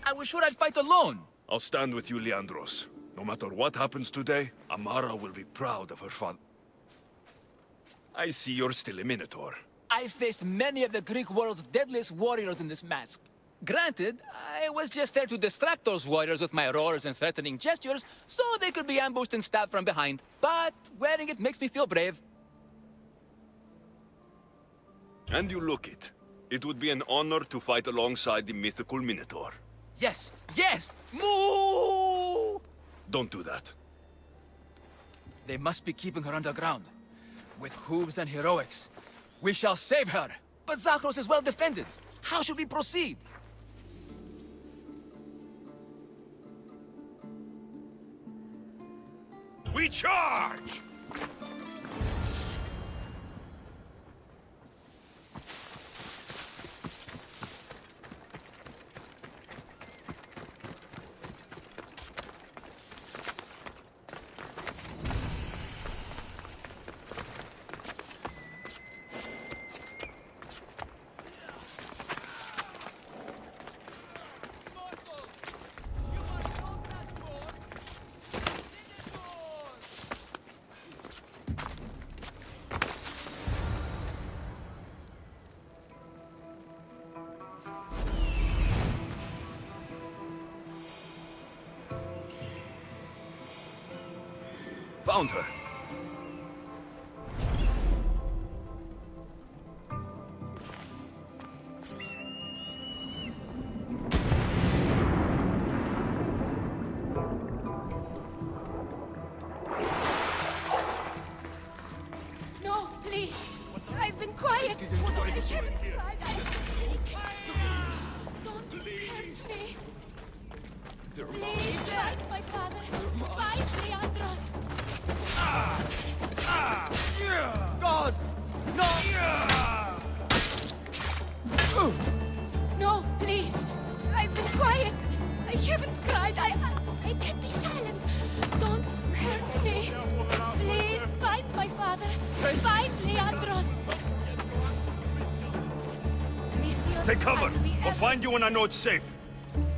I was sure I'd fight alone. I'll stand with you, Leandros. No matter what happens today, Amara will be proud of her father. I see you're still a Minotaur. I faced many of the Greek world's deadliest warriors in this mask. Granted, I was just there to distract those warriors with my roars and threatening gestures, so they could be ambushed and stabbed from behind. But wearing it makes me feel brave. And you look it. It would be an honor to fight alongside the mythical Minotaur. Yes, yes! Moo! Don't do that. They must be keeping her underground. With hooves and heroics. We shall save her! But Zakros is well defended. How should we proceed? We charge! Found her. No, please. I've been quiet. Don't hurt me. Please, fight my father. Fight Leandros. Gods! No! No, please. I've been quiet. I haven't cried. I can't be silent. Don't hurt me. Please, fight my father. Fight Leandros. Take cover. I'll find you when I know it's safe.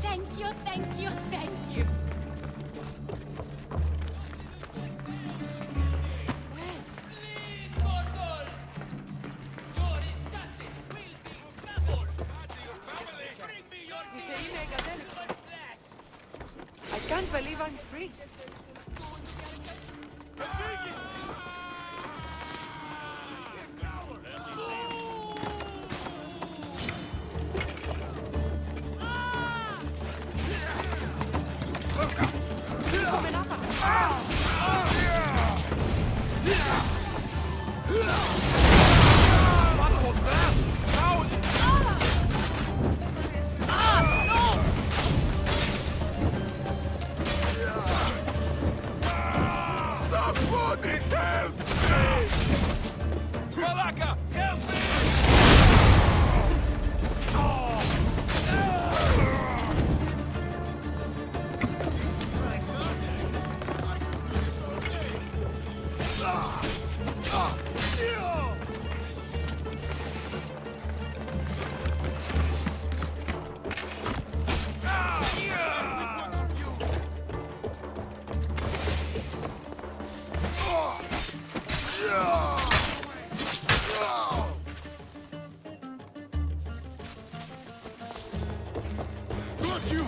Thank you, thank you, thank you. I can't believe I'm free. Somebody got you!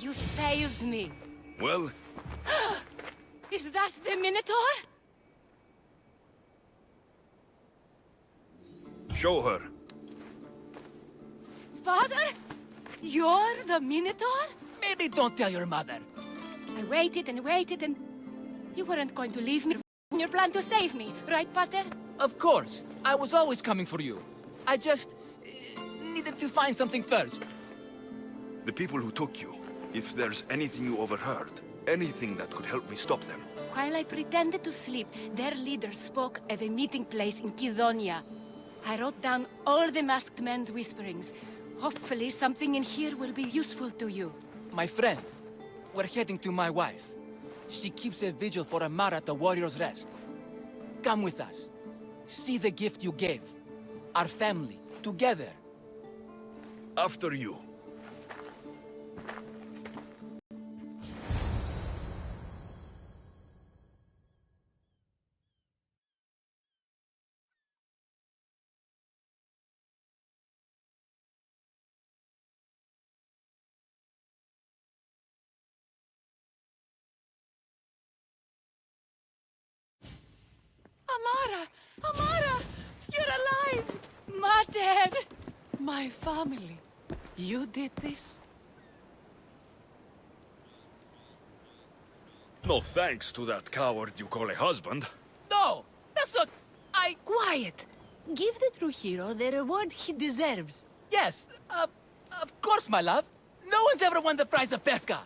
You saved me. Well, Is that the Minotaur? show her. Father? You're the Minotaur? Maybe don't tell your mother. I waited and waited and... You weren't going to leave me in your plan to save me, right, Pater? Of course. I was always coming for you. I just... needed to find something first. The people who took you, if there's anything you overheard, anything that could help me stop them. While I pretended to sleep, their leader spoke of a meeting place in Kidonia. I wrote down all the masked men's whisperings. Hopefully something in here will be useful to you. My friend, we're heading to my wife. She keeps a vigil for Amara at the Warrior's Rest. Come with us. See the gift you gave. Our family, together. After you. Amara! Amara! You're alive! Mater! My family. You did this? No thanks to that coward you call a husband. No! That's not... Quiet! Give the true hero the reward he deserves. Yes, of course, my love. No one's ever won the prize of Pefka.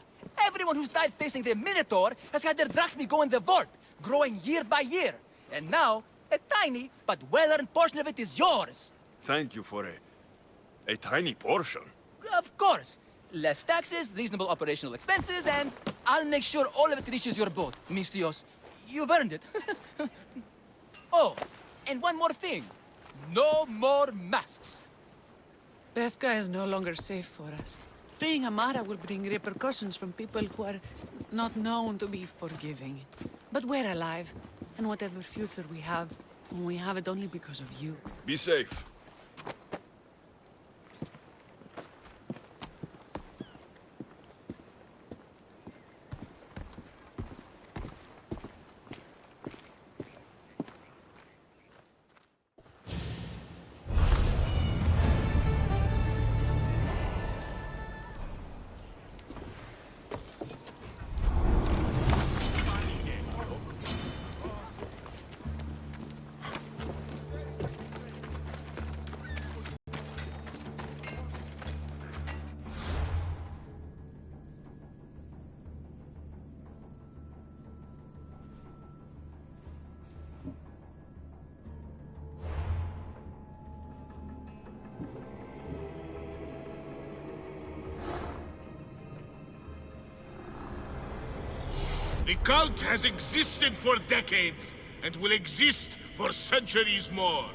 Everyone who's died facing the Minotaur has had their drachmi go in the vault, growing year by year. And now, a tiny but well-earned portion of it is yours. Thank you for a tiny portion. Of course. Less taxes, reasonable operational expenses, and I'll make sure all of it reaches your boat, Mistios. You've earned it. Oh, and one more thing. No more masks. Pefka is no longer safe for us. Freeing Amara will bring repercussions from people who are not known to be forgiving. But we're alive, and whatever future we have it only because of you. Be safe. The cult has existed for decades, and will exist for centuries more.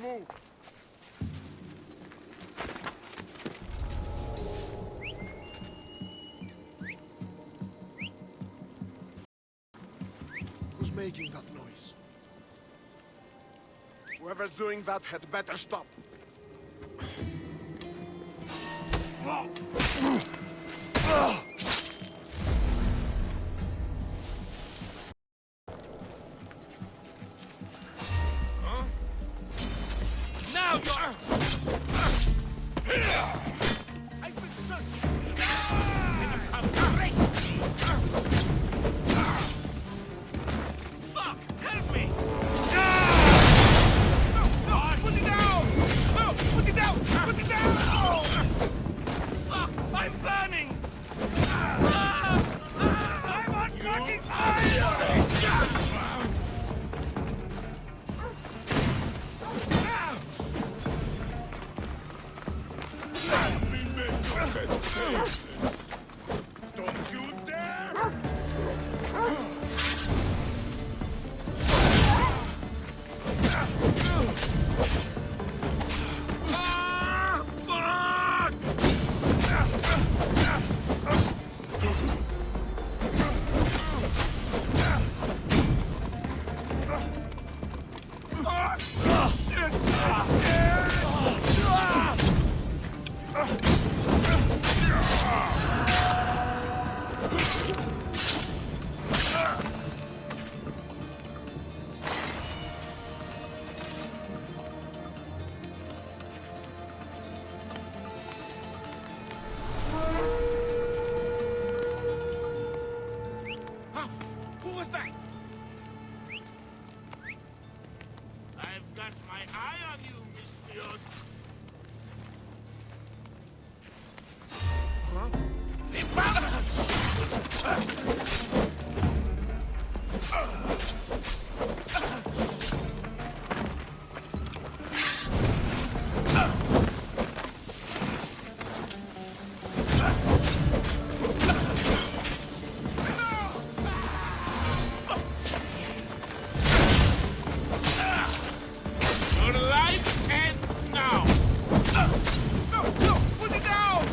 move. Who's making that noise? Whoever's doing that had better stop. Now you're... I've been searching. Can you come straight to me? Fuck! Help me! No! Put it down! No! Put it down! Put it down! Fuck! I'm burning! I'm on fucking fire! Don't you dare! Who was that? I've got my eye on you, Mistios. Huh? Your life ends now! No! Put it down!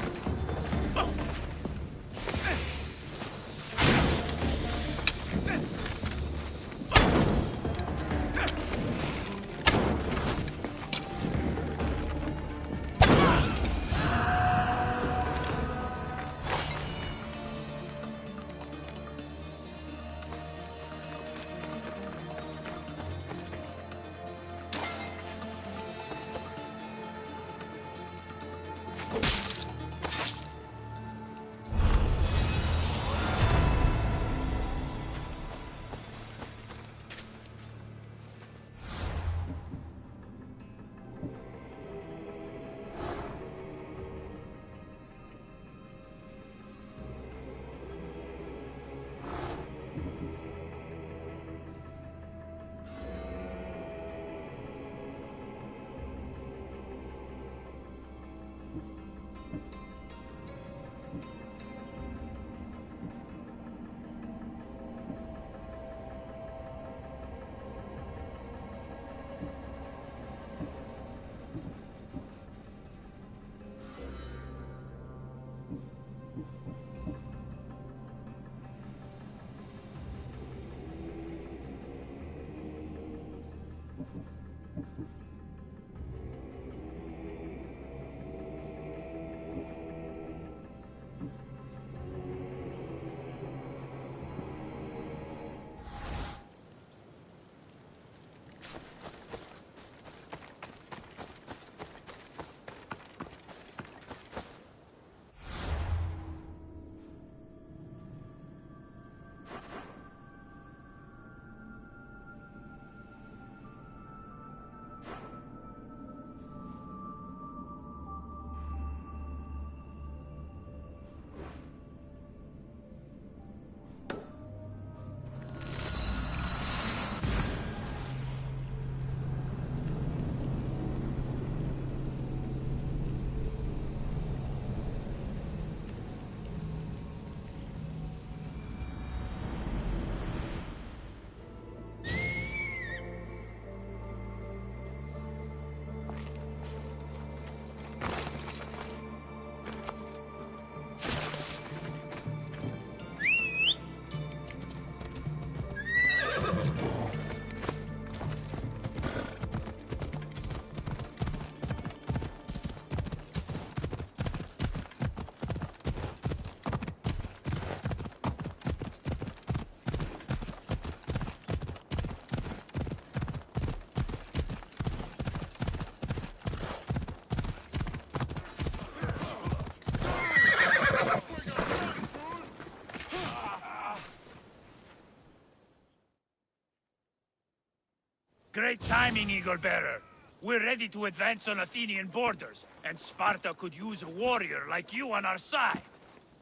Great timing, Eagle Bearer. We're ready to advance on Athenian borders, and Sparta could use a warrior like you on our side.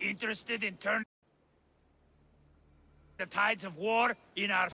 Interested in turning the tides of war in our...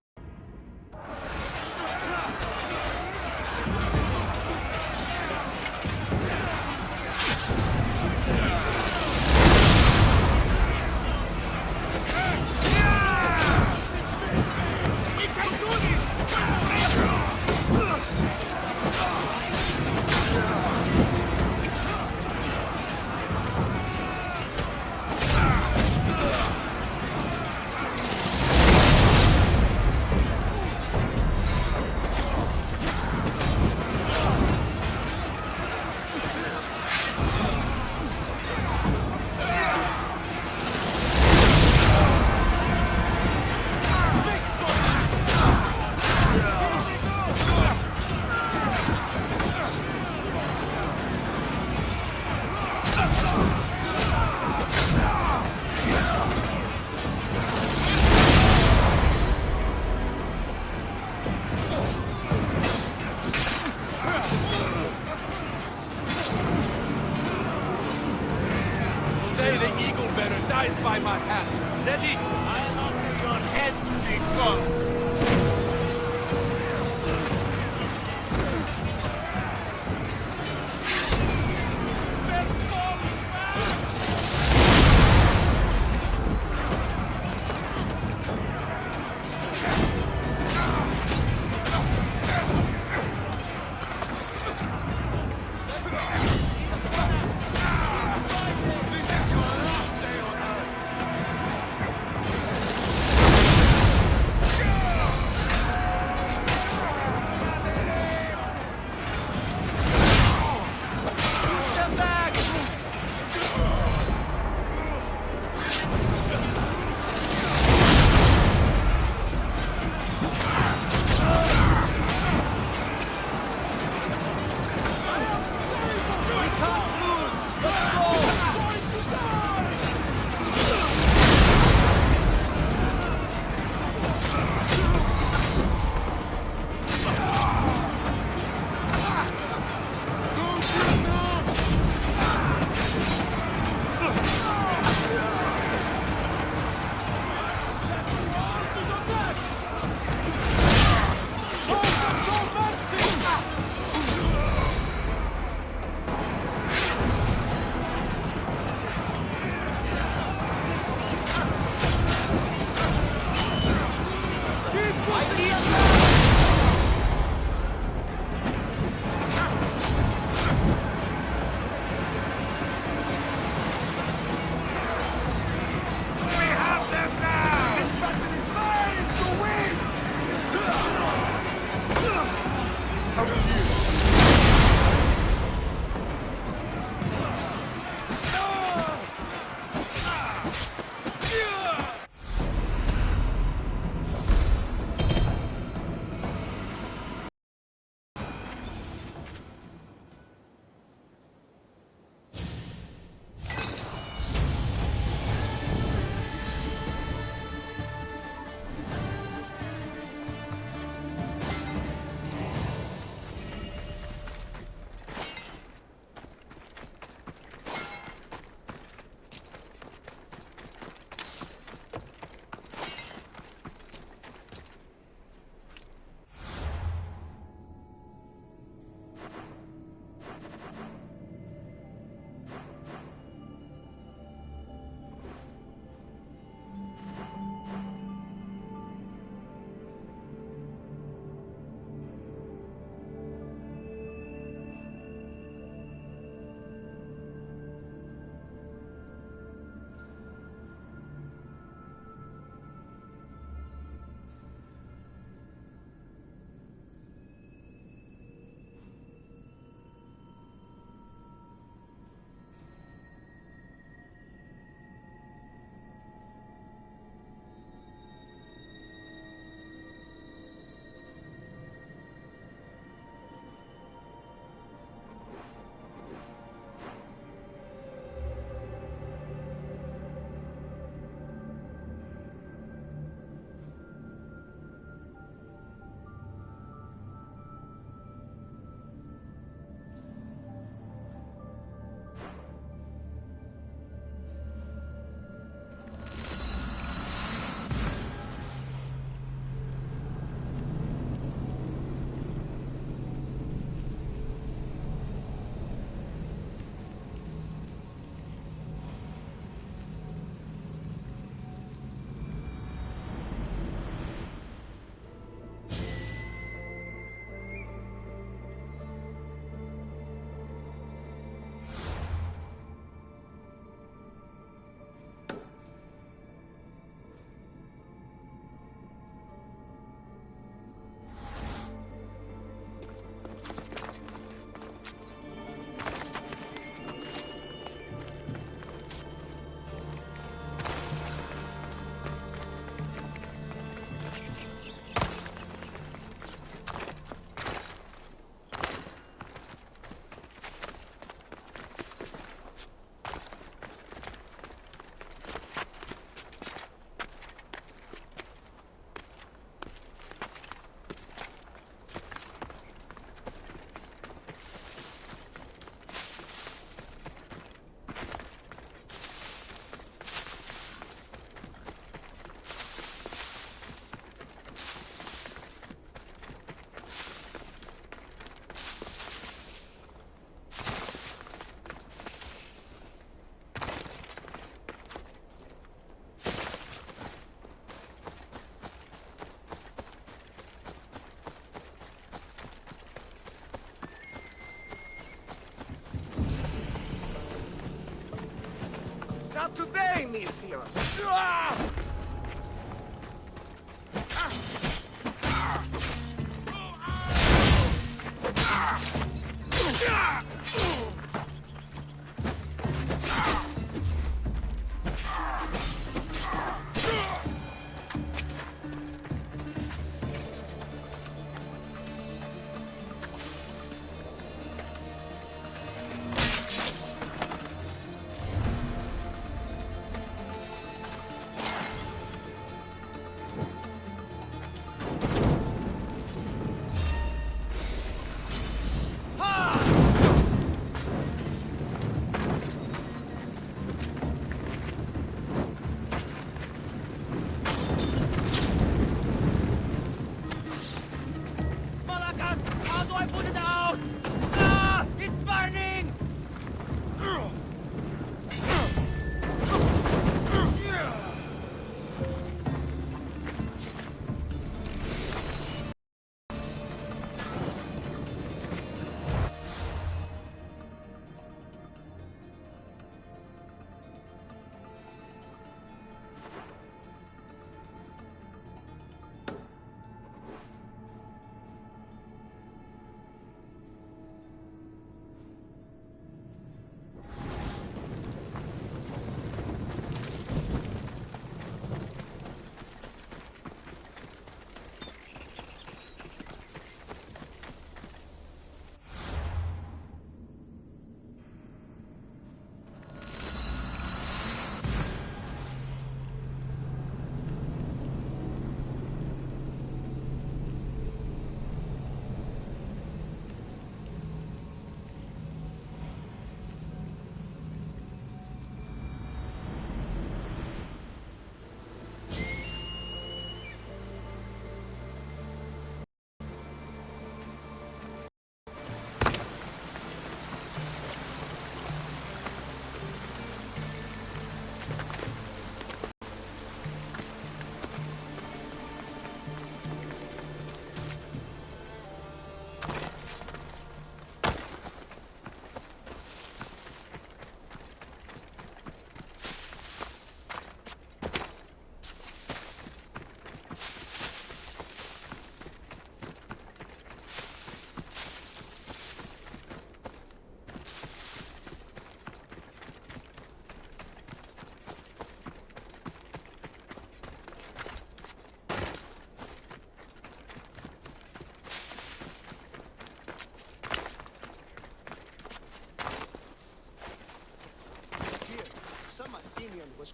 Not today, Mistios!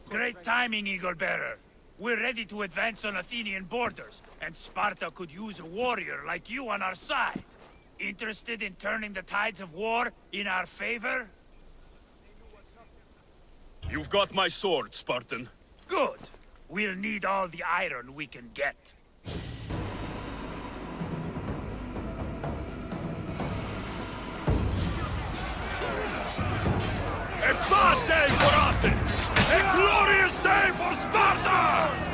Great timing, Eagle Bearer. We're ready to advance on Athenian borders, and Sparta could use a warrior like you on our side. Interested in turning the tides of war in our favor? You've got my sword, Spartan. Good. We'll need all the iron we can get. A fast day for Athens! A glorious day for Sparta!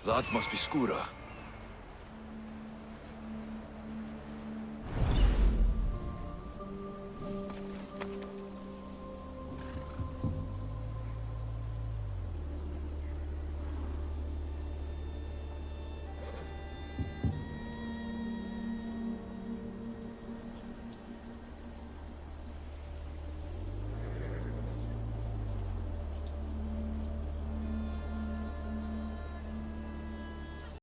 That must be Skura.